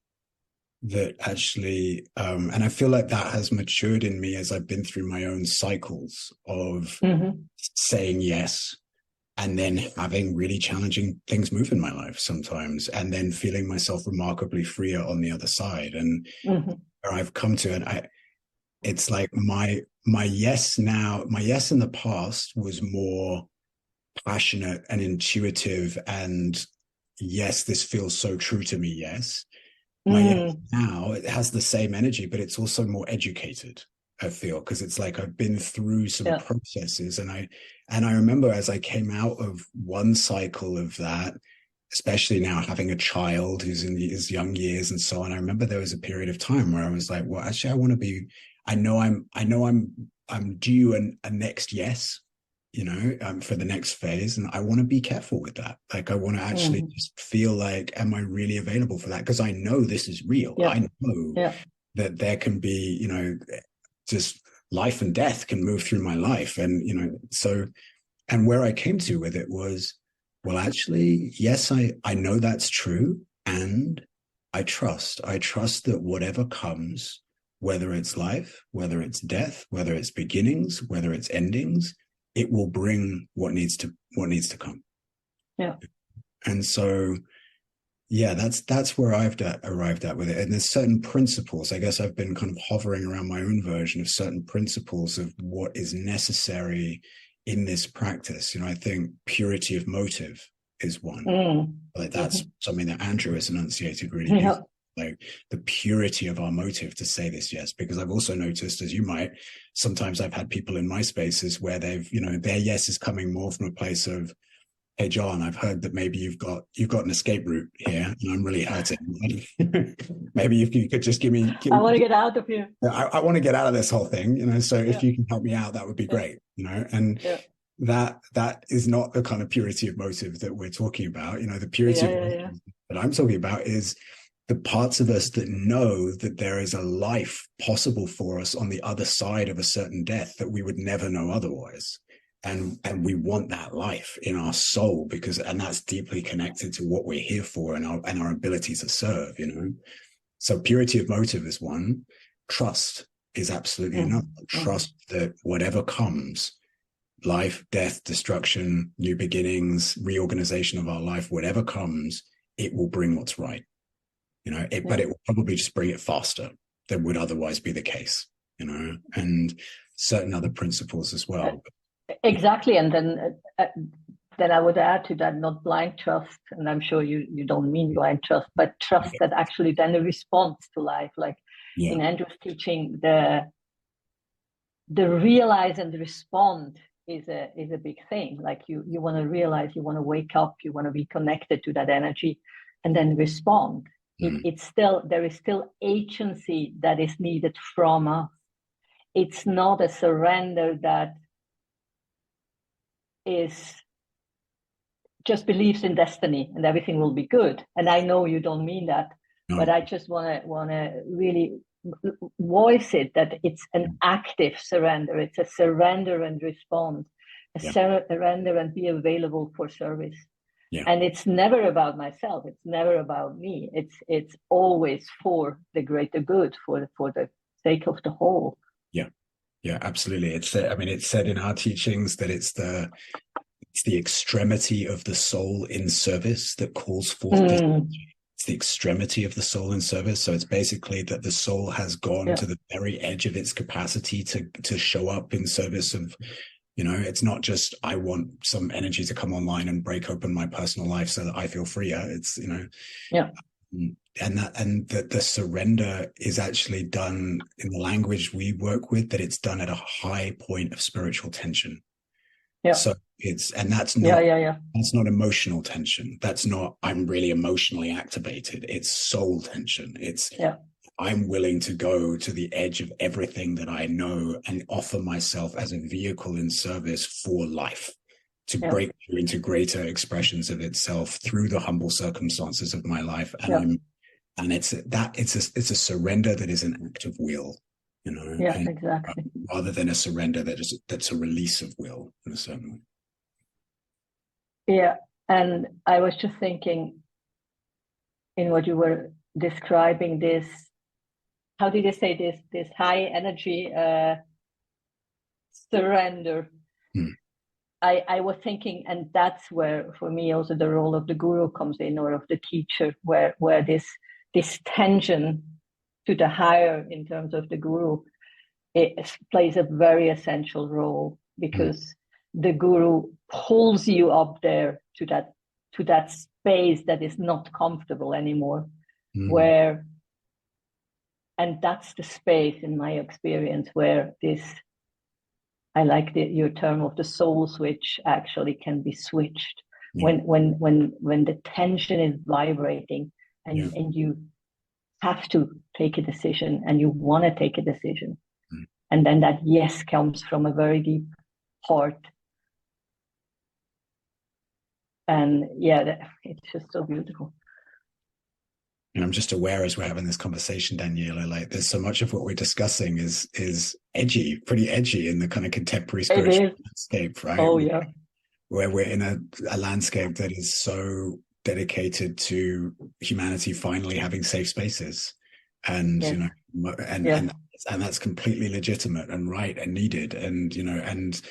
That actually, and I feel like that has matured in me as I've been through my own cycles of saying yes, and then having really challenging things move in my life sometimes, and then feeling myself remarkably freer on the other side. And where I've come to, and it's like my yes now, my yes in the past was more passionate and intuitive, and yes, this feels so true to me. Yes. My yes now, it has the same energy, but it's also more educated, I feel, because it's like I've been through some processes, and I remember as I came out of one cycle of that, especially now having a child who's in his young years and so on, I remember there was a period of time where I was like, well, actually, I want to be, I know I'm due a next yes, you know, for the next phase. And I want to be careful with that. Like, I want to actually just feel like, am I really available for that? Because I know this is real. I know that there can be, you know, just life and death can move through my life. And, you know, so, and where I came to with it was, well, actually, yes, I know that's true. And I trust that whatever comes, whether it's life, whether it's death, whether it's beginnings, whether it's endings, it will bring what needs to come. Yeah. And so, yeah, that's where I've arrived at with it. And there's certain principles, I guess I've been kind of hovering around my own version of certain principles of what is necessary in this practice. You know, I think purity of motive is one. Like that's something that Andrew has enunciated really beautifully. Like the purity of our motive to say this yes, because I've also noticed, as you might, sometimes I've had people in my spaces where they've, you know, their yes is coming more from a place of, hey, Jon, I've heard that maybe you've got an escape route here, and I'm really hurting. Maybe if you could just give me I want to get out of here. I want to get out of this whole thing, you know. So if you can help me out, that would be great, you know. And that is not the kind of purity of motive that we're talking about. You know, the purity of motive that I'm talking about is the parts of us that know that there is a life possible for us on the other side of a certain death that we would never know otherwise. And we want that life in our soul and that's deeply connected to what we're here for and our ability to serve, you know. So purity of motive is one. Trust is absolutely another. Trust that whatever comes, life, death, destruction, new beginnings, reorganization of our life, whatever comes, it will bring what's right. You know, but it will probably just bring it faster than would otherwise be the case, you know, and certain other principles as well. Exactly. And then I would add to that, not blind trust. And I'm sure you don't mean blind trust, but trust that actually then a response to life, like in Andrew's teaching, the realize and respond is a big thing. Like you want to realize, you want to wake up, you want to be connected to that energy and then respond. There is still agency that is needed from us. It's not a surrender that is just believes in destiny and everything will be good. And I know you don't mean that, but I just want to really voice it that it's an active surrender. It's a surrender and respond, surrender and be available for service. Yeah. And it's never about myself. It's never about me. It's always for the greater good, for the sake of the whole. Yeah, absolutely. It's said in our teachings that it's the extremity of the soul in service that calls forth this. It's the extremity of the soul in service. So it's basically that the soul has gone to the very edge of its capacity to show up in service of, It's not just I want some energy to come online and break open my personal life so that I feel freer. It's, yeah. And the surrender is actually done in the language we work with, that it's done at a high point of spiritual tension. Yeah. So that's not, yeah. That's not emotional tension. That's not, I'm really emotionally activated. It's soul tension. It's, I'm willing to go to the edge of everything that I know and offer myself as a vehicle in service for life, to break through into greater expressions of itself through the humble circumstances of my life. And it's a surrender that is an act of will, exactly, rather than a surrender that's a release of will in a certain way. Yeah, and I was just thinking, in what you were describing, this, how did you say this high energy surrender? I was thinking, and that's where, for me, also the role of the guru comes in, or of the teacher, where this tension to the higher in terms of the guru, it plays a very essential role, because the guru pulls you up there to that space that is not comfortable anymore, where, and that's the space, in my experience, where this, I like your term of the soul switch, actually can be switched. When the tension is vibrating, and you have to take a decision, and you want to take a decision, and then that yes comes from a very deep heart, and it's just so beautiful. And I'm just aware, as we're having this conversation, Daniela, like there's so much of what we're discussing is edgy, pretty edgy in the kind of contemporary spiritual landscape, right? Oh yeah. Where we're in a landscape that is so dedicated to humanity finally having safe spaces, and and that's completely legitimate and right and needed, and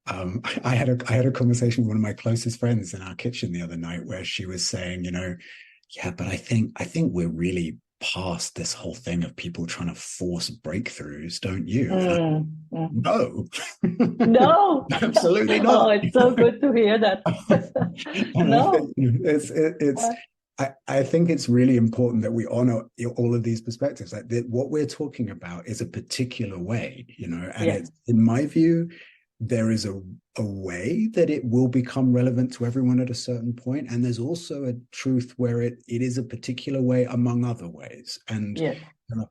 I had a conversation with one of my closest friends in our kitchen the other night, where she was saying, yeah, but I think we're really past this whole thing of people trying to force breakthroughs, don't you? No. No, absolutely not. Oh, it's so good to hear that. No, I think it's really important that we honor all of these perspectives. Like what we're talking about is a particular way, and it's, in my view, there is a way that it will become relevant to everyone at a certain point, and there's also a truth where it is a particular way among other ways, and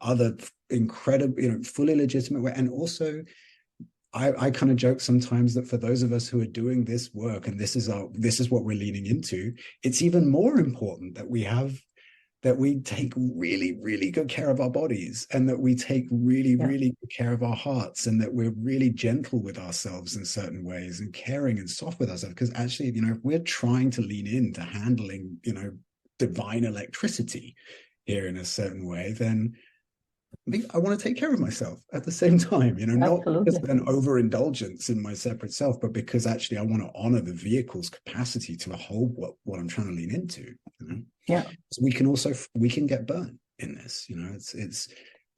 other incredible, fully legitimate way. And also, I kind of joke sometimes that for those of us who are doing this work, and this is what we're leaning into, it's even more important that we take really, really good care of our bodies, and that we take really, really good care of our hearts, and that we're really gentle with ourselves in certain ways, and caring and soft with ourselves. Because actually, if we're trying to lean into handling, divine electricity here in a certain way, then I want to take care of myself at the same time, not just an overindulgence in my separate self, but because actually I want to honor the vehicle's capacity to hold what I'm trying to lean into. So we can get burnt in this.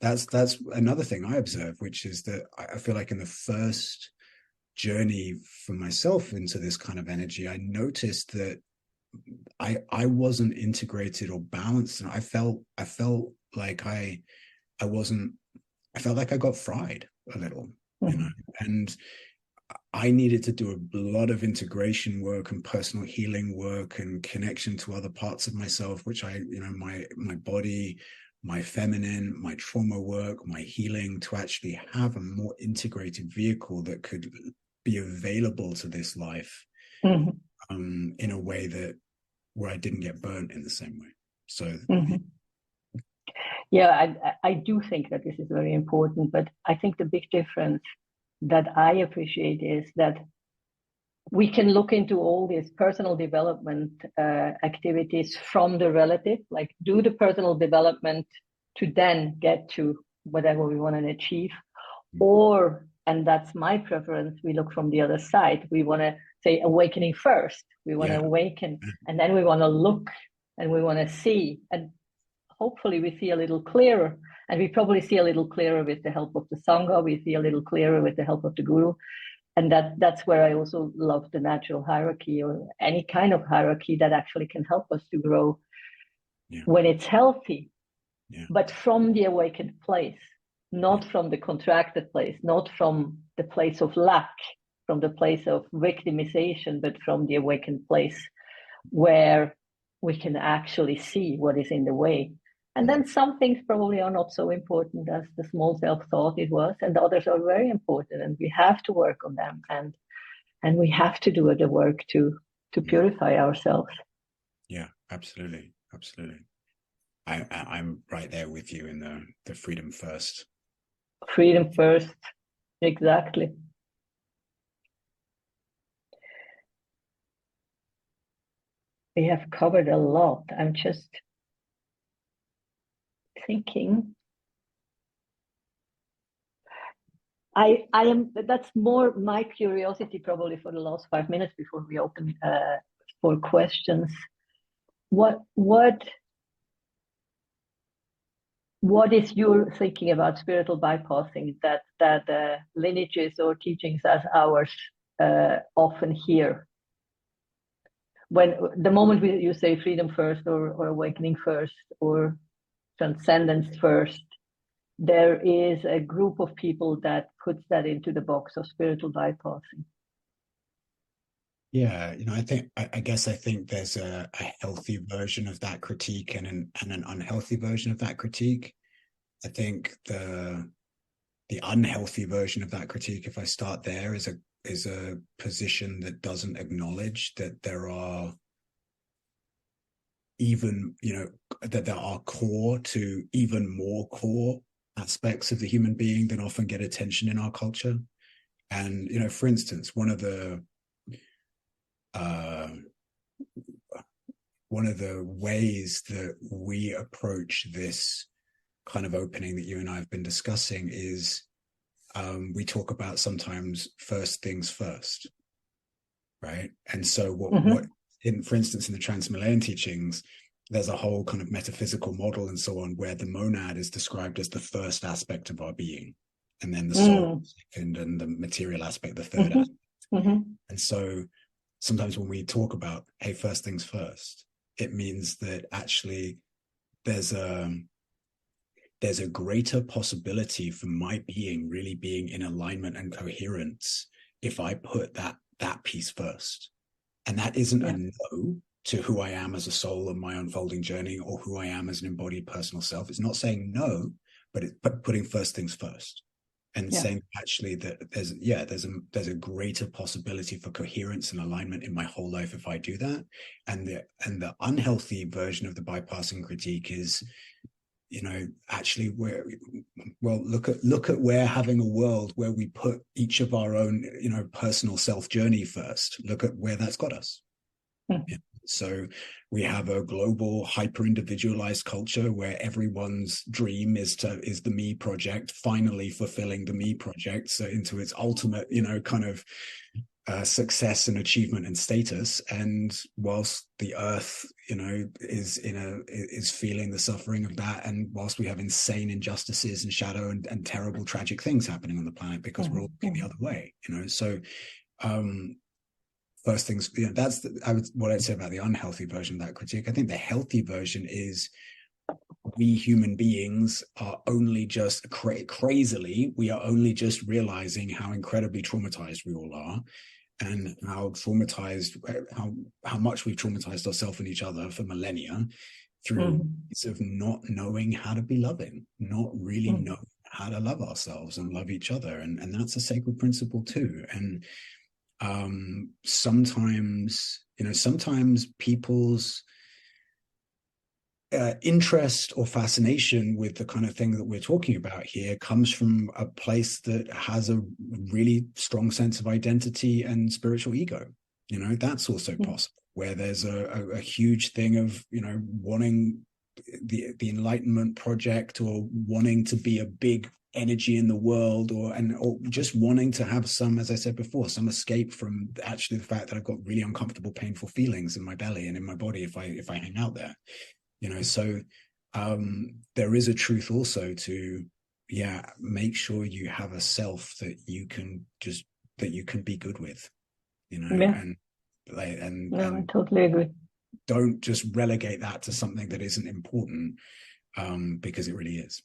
That's another thing I observe, which is that I feel like in the first journey for myself into this kind of energy, I noticed that I wasn't integrated or balanced, and I felt like I felt like I got fried a little, and I needed to do a lot of integration work and personal healing work and connection to other parts of myself, which my body, my feminine, my trauma work, my healing, to actually have a more integrated vehicle that could be available to this life in a way where I didn't get burnt in the same way. So I do think that this is very important, but I think the big difference that I appreciate is that we can look into all these personal development activities from the relative, like do the personal development to then get to whatever we want to achieve. Or, and that's my preference, we look from the other side. We want to say awakening first. We want to awaken, and then we want to look, and we want to see. And hopefully we see a little clearer, and we probably see a little clearer with the help of the Sangha. We see a little clearer with the help of the Guru. And that's where I also love the natural hierarchy, or any kind of hierarchy that actually can help us to grow when it's healthy, but from the awakened place, not from the contracted place, not from the place of lack, from the place of victimization, but from the awakened place where we can actually see what is in the way. And then some things probably are not so important as the small self thought it was, and others are very important, and we have to work on them, and we have to do the work to purify ourselves. Yeah, absolutely. I'm right there with you in the freedom first. Freedom first, exactly. We have covered a lot. I'm just thinking. That's more my curiosity probably for the last 5 minutes before we open for questions. What is your thinking about spiritual bypassing that lineages or teachings as ours often hear? When the moment you say freedom first, or awakening first, or transcendence first, there is a group of people that puts that into the box of spiritual bypassing. Yeah, I guess I think there's a healthy version of that critique and an unhealthy version of that critique. I think the unhealthy version of that critique, if I start there, is a position that doesn't acknowledge that there are even, that there are core to even more core aspects of the human being that often get attention in our culture. And, for instance, one of the ways that we approach this kind of opening that you and I have been discussing is we talk about sometimes first things first, right? And so for instance, in the Trans-Malayan teachings, there's a whole kind of metaphysical model and so on, where the monad is described as the first aspect of our being, and then the soul second, and the material aspect the third aspect. And so sometimes when we talk about, hey, first things first, it means that actually there's a greater possibility for my being really being in alignment and coherence if I put that piece first. And that isn't a no to who I am as a soul on my unfolding journey, or who I am as an embodied personal self. It's not saying no, but it's putting first things first, and saying actually that there's a greater possibility for coherence and alignment in my whole life if I do that. And the unhealthy version of the bypassing critique is, actually look at where having a world where we put each of our own, personal self journey first. Look at where that's got us. So we have a global hyper individualized culture where everyone's dream is the me project, finally fulfilling the me project, so into its ultimate, kind of success and achievement and status. And whilst the earth, is feeling the suffering of that, and whilst we have insane injustices and shadow and terrible tragic things happening on the planet because we're all looking the other way, so first things, that's what I'd say about the unhealthy version of that critique. I think the healthy version is we human beings are only just crazily, we are only just realizing how incredibly traumatized we all are, and how much we've traumatized ourselves and each other for millennia through of not knowing how to be loving, not really knowing how to love ourselves and love each other. And that's a sacred principle too. And sometimes people's interest or fascination with the kind of thing that we're talking about here comes from a place that has a really strong sense of identity and spiritual ego. That's also possible, where there's a huge thing of, wanting the Enlightenment project, or wanting to be a big energy in the world, or just wanting to have some, as I said before, some escape from actually the fact that I've got really uncomfortable, painful feelings in my belly and in my body if I hang out there. So there is a truth also to make sure you have a self that you can just that you can be good with, you know, Yeah. and I totally agree. Don't just relegate that to something that isn't important, because it really is.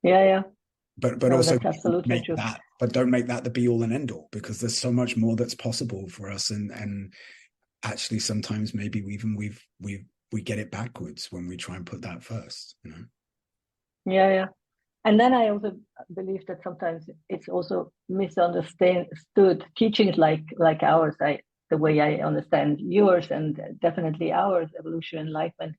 Yeah. But No, also that's absolutely make true. that, but don't make that the be all and end all, because there's so much more that's possible for us, and actually sometimes maybe we get it backwards when we try and put that first, you know. Yeah. And then I also believe that sometimes it's also misunderstood. Teachings like ours, the way I understand yours and definitely ours, evolution enlightenment,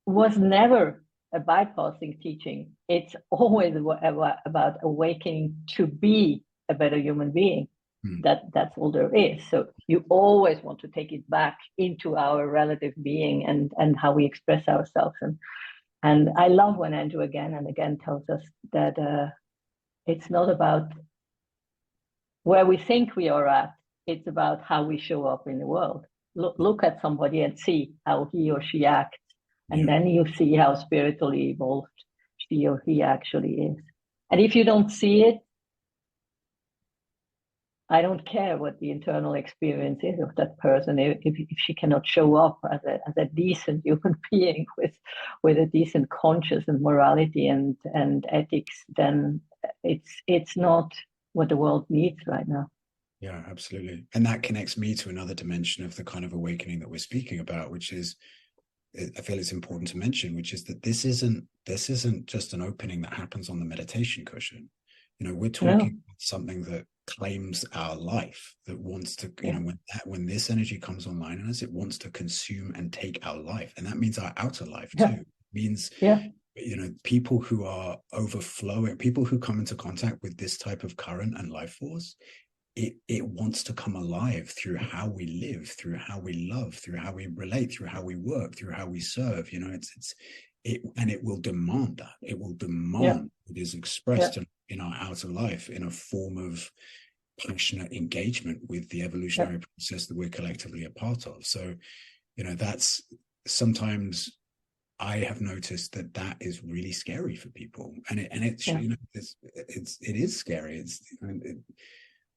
was never a bypassing teaching. It's always about awakening to be a better human being. That's all there is. So you always want to take it back into our relative being and how we express ourselves. And I love when Andrew again and again tells us that it's not about where we think we are at, it's about how we show up in the world. Look at somebody and see how he or she acts, and then you see how spiritually evolved she or he actually is. And if you don't see it, I don't care what the internal experience is of that person. If she cannot show up as a decent human being with a decent conscience and morality and ethics, then it's not what the world needs right now. Yeah, absolutely. And that connects me to another dimension of the kind of awakening that we're speaking about, which is, I feel it's important to mention, which is that this isn't just an opening that happens on the meditation cushion. You know, we're talking about something that claims our life, that wants to, you know, when this energy comes online in us, it wants to consume and take our life. And that means our outer life too. It means, you know, people who are overflowing, people who come into contact with this type of current and life force, it wants to come alive through how we live, through how we love, through how we relate, through how we work, through how we serve. You know, and it will demand that. It will demand it is expressed in our outer life in a form of passionate engagement with the evolutionary process that we're collectively a part of. So, you know, that's sometimes I have noticed that is really scary for people, and it's you know, it is scary.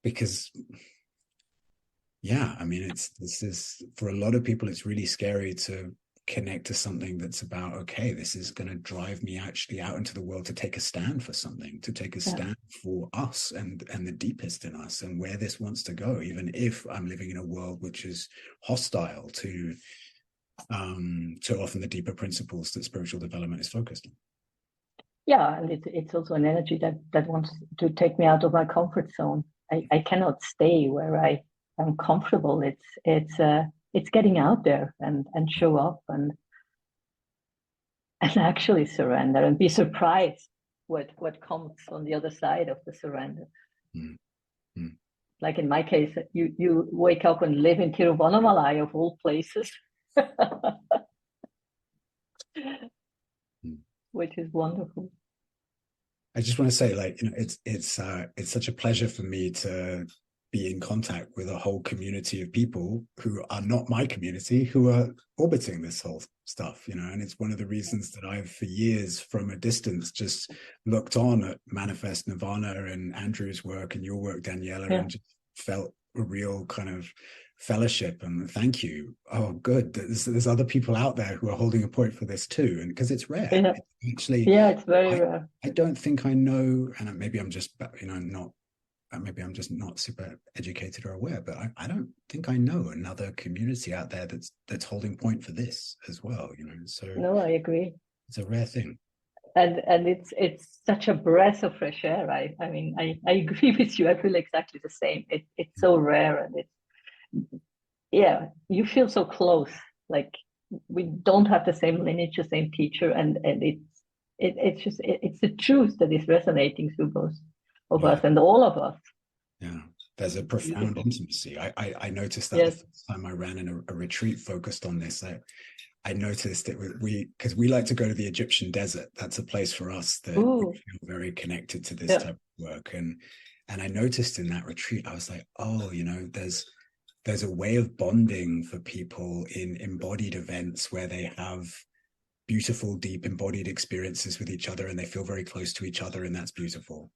Because I mean, this is for a lot of people, it's really scary to connect to something that's about, okay, this is going to drive me actually out into the world to take a stand for something, to take a stand for us and the deepest in us and where this wants to go, even if I'm living in a world which is hostile to often the deeper principles that spiritual development is focused on. Yeah, and it's also an energy that wants to take me out of my comfort zone. I cannot stay where I am comfortable. It's getting out there and show up and actually surrender and be surprised what comes on the other side of the surrender. Like in my case, you wake up and live in Tiruvannamalai of all places, which is wonderful. I just want to say, like, you know, it's such a pleasure for me to be in contact with a whole community of people who are not my community, who are orbiting this whole stuff, you know. And it's one of the reasons that I've, for years from a distance, just looked on at Manifest Nirvana and Andrew's work and your work, Daniela, and just felt a real kind of fellowship and thank you. Oh, good. There's other people out there who are holding a point for this too, and because it's rare. It's actually, it's very rare. I don't think I know, and maybe I'm just, you know, maybe I'm just not super educated or aware, but I don't think I know another community out there that's holding point for this as well, you know. So no, I agree. It's a rare thing. And it's such a breath of fresh air. I mean, I agree with you. I feel exactly the same. It's so rare, and you feel so close. Like we don't have the same lineage, the same teacher, and it's just the truth that is resonating through both of us and all of us. Yeah, there's a profound intimacy. I noticed that the first time I ran in a retreat focused on this. I noticed it because we like to go to the Egyptian desert. That's a place for us that we feel very connected to this type of work. And I noticed in that retreat, I was like, oh, you know, there's a way of bonding for people in embodied events where they have beautiful, deep embodied experiences with each other and they feel very close to each other, and that's beautiful.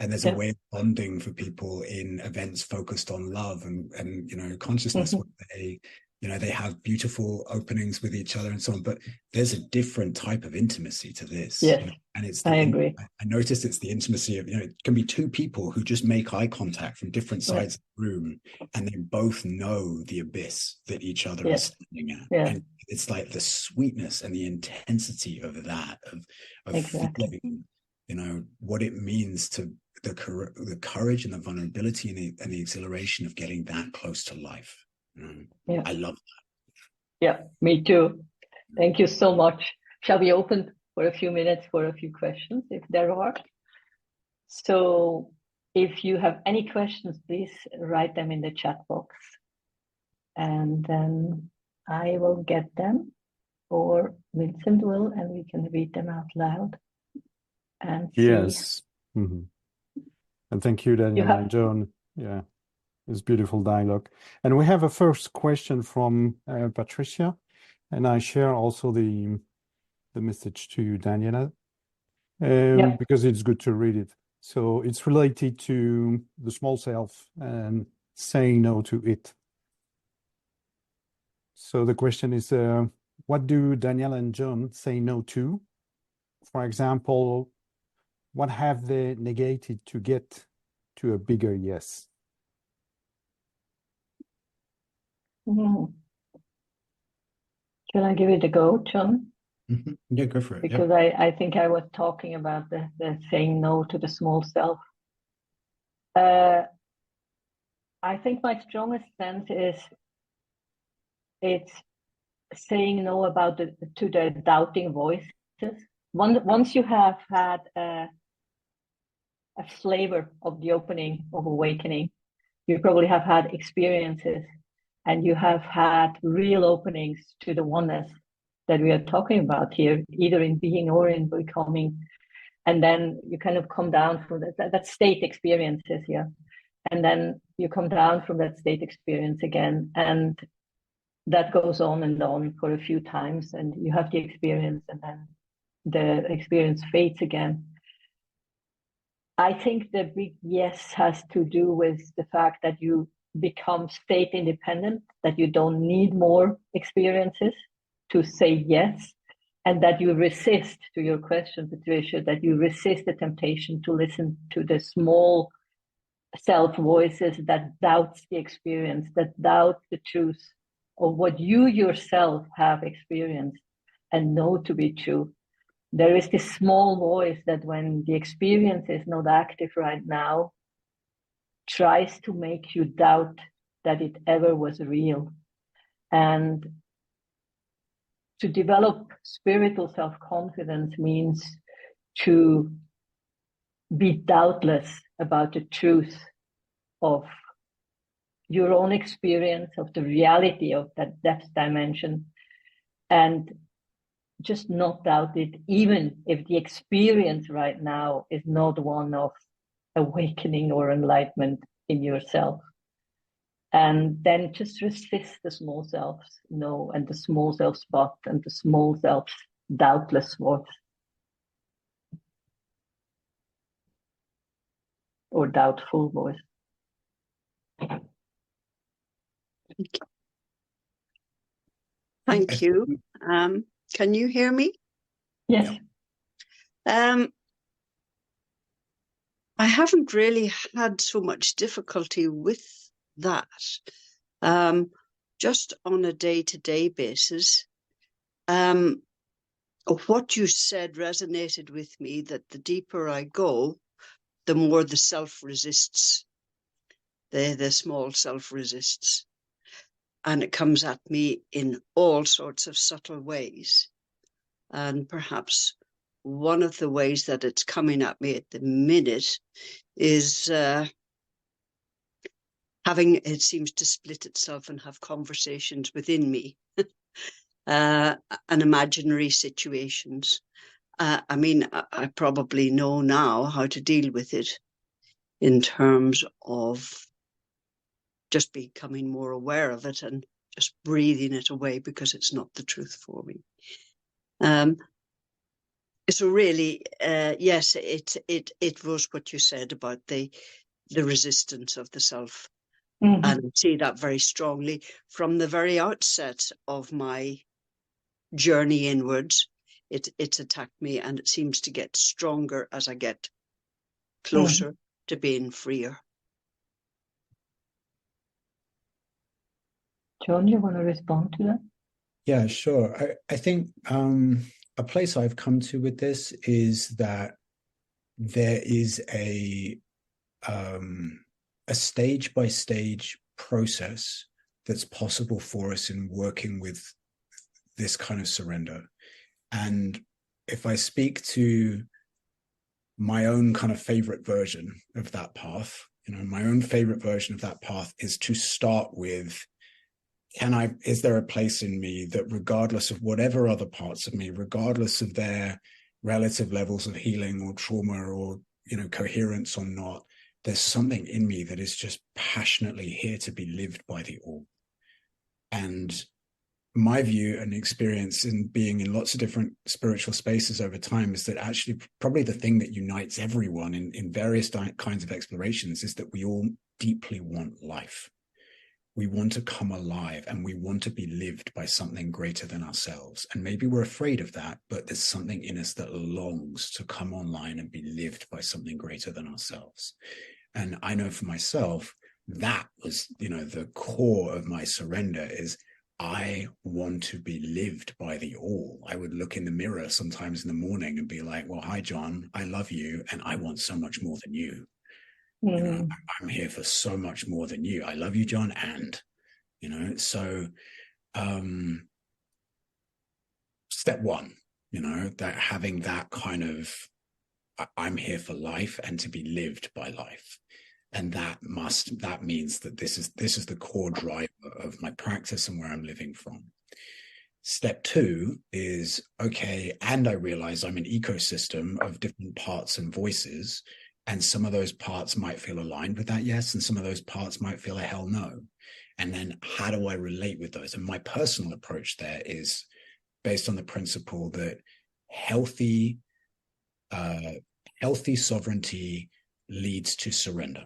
And there's a way of bonding for people in events focused on love and consciousness, where they have beautiful openings with each other and so on. But there's a different type of intimacy to this. Yes, and it's I agree. I noticed it's the intimacy of, it can be two people who just make eye contact from different sides of the room, and they both know the abyss that each other is standing at. And it's like the sweetness and the intensity of that, of exactly. feeling, what it means to the courage and the vulnerability and the exhilaration of getting that close to life. I love that. Yeah, me too. Thank you so much. Shall we open for a few minutes for a few questions, if there are? So if you have any questions, please write them in the chat box, and then I will get them, or Vincent will, and we can read them out loud and see. Yes. And thank you, Daniela and Jon. Yeah, it's beautiful dialogue. And we have a first question from Patricia, and I share also the message to you, Daniela, because it's good to read it. So it's related to the small self and saying no to it. So the question is, what do Daniela and Jon say no to? For example, what have they negated to get to a bigger yes? Shall I give it a go, Jon? Yeah, go for it. Because I think I was talking about the saying no to the small self. I think my strongest sense is it's saying no to the doubting voices. Once you have had a flavor of the opening of awakening, you probably have had experiences, and you have had real openings to the oneness that we are talking about here, either in being or in becoming. And then you kind of come down from that state experiences here. And then you come down from that state experience again. And that goes on and on for a few times. And you have the experience, and then the experience fades again. I think the big yes has to do with the fact that you become state independent, that you don't need more experiences to say yes, and that you resist, to your question, Patricia, that you resist the temptation to listen to the small self voices that doubts the experience, that doubt the truth of what you yourself have experienced and know to be true. There is this small voice that, when the experience is not active right now, tries to make you doubt that it ever was real. And to develop spiritual self-confidence means to be doubtless about the truth of your own experience, of the reality of that depth dimension, and just not doubt it, even if the experience right now is not one of awakening or enlightenment in yourself. And then just resist the small self's no, and the small self spot, and the small self's doubtless voice, or doubtful voice. Thank you. Can you hear me? Yes. I haven't really had so much difficulty with that. Just on a day-to-day basis, what you said resonated with me, that the deeper I go, the more the self resists, the small self resists. And it comes at me in all sorts of subtle ways. And perhaps one of the ways that it's coming at me at the minute is it seems to split itself and have conversations within me, and imaginary situations. I mean, I probably know now how to deal with it in terms of just becoming more aware of it and just breathing it away, because it's not the truth for me. So really, yes, it was what you said about the resistance of the self. Mm-hmm. And I see that very strongly from the very outset of my journey inwards. It's attacked me, and it seems to get stronger as I get closer to being freer. Jon, you want to respond to that? Yeah, sure. I think a place I've come to with this is that there is a stage by stage process that's possible for us in working with this kind of surrender. And if I speak to my own kind of favorite version of that path, my own favorite version of that path is to start with, is there a place in me that, regardless of whatever other parts of me, regardless of their relative levels of healing or trauma or, coherence or not, there's something in me that is just passionately here to be lived by the all. And my view and experience in being in lots of different spiritual spaces over time is that actually probably the thing that unites everyone in various kinds of explorations is that we all deeply want life. We want to come alive, and we want to be lived by something greater than ourselves. And maybe we're afraid of that, but there's something in us that longs to come online and be lived by something greater than ourselves. And I know for myself, that was, the core of my surrender is I want to be lived by the all. I would look in the mirror sometimes in the morning and be like, well, hi, Jon, I love you, and I want so much more than you. I'm here for so much more than you. I love you, Jon, and, so step one, that having that kind of, I'm here for life and to be lived by life. And that means that this is the core driver of my practice and where I'm living from. Step two is, okay, and I realize I'm an ecosystem of different parts and voices, and some of those parts might feel aligned with that yes, and some of those parts might feel a hell no. And then how do I relate with those? And my personal approach there is based on the principle that healthy sovereignty leads to surrender.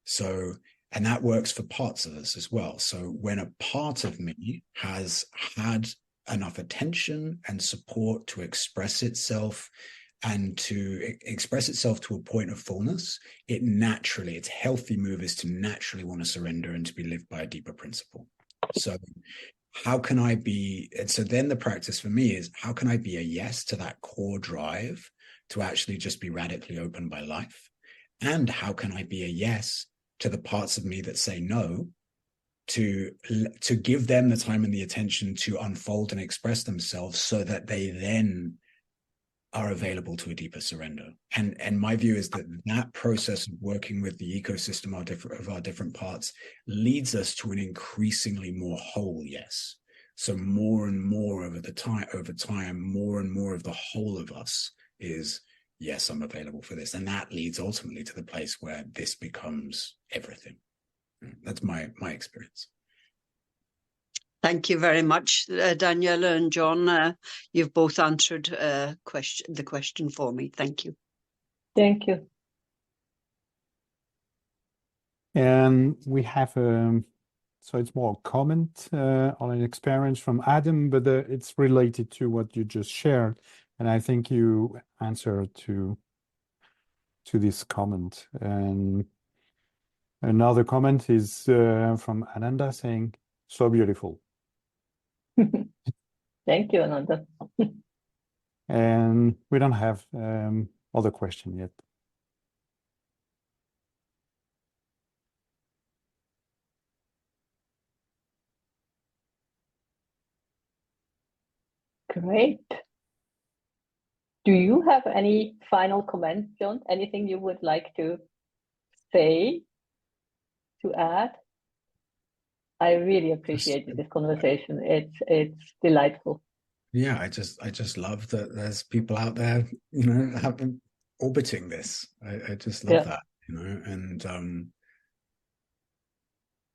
So, and that works for parts of us as well. So when a part of me has had enough attention and support to express itself and to express itself to a point of fullness, its healthy move is to naturally want to surrender and to be lived by a deeper principle. So how can I be, and so then the practice for me is, how can I be a yes to that core drive to actually just be radically open by life? And how can I be a yes to the parts of me that say no, to give them the time and the attention to unfold and express themselves so that they then are available to a deeper surrender. And my view is that process of working with the ecosystem of our different parts leads us to an increasingly more whole yes. So more and more over time, more and more of the whole of us is, yes, I'm available for this. And that leads ultimately to the place where this becomes everything. That's my experience. Thank you very much, Daniela and Jon. You've both answered the question for me. Thank you. Thank you. And we have so it's more a comment on an experience from Adam, but it's related to what you just shared. And I think you answered to this comment. And another comment is from Ananda saying, so beautiful. Thank you, Ananda. And we don't have other question yet. Great. Do you have any final comments, Jon? Anything you would like to say, to add? I really appreciated this conversation. It's delightful. Yeah, I just love that there's people out there, orbiting this. I just love that, and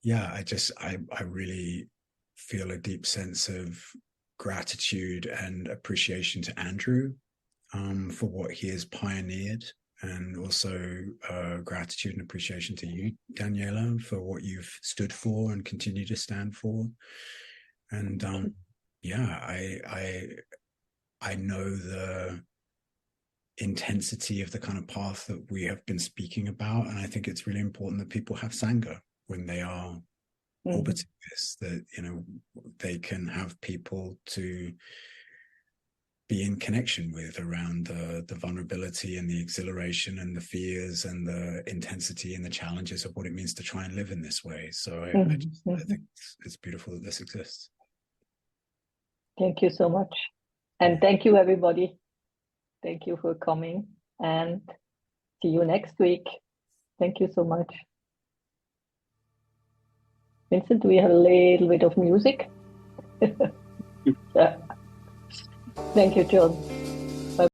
yeah, I really feel a deep sense of gratitude and appreciation to Andrew for what he has pioneered, and also gratitude and appreciation to you, Daniela, for what you've stood for and continue to stand for. And yeah, I know the intensity of the kind of path that we have been speaking about, and I think it's really important that people have Sangha when they are orbiting this, that, you know, they can have people to be in connection with around the vulnerability and the exhilaration and the fears and the intensity and the challenges of what it means to try and live in this way. So I think it's beautiful that this exists. Thank you so much. And thank you, everybody. Thank you for coming, and see you next week. Thank you so much. Vincent, do we have a little bit of music? Yeah. Thank you, Jon.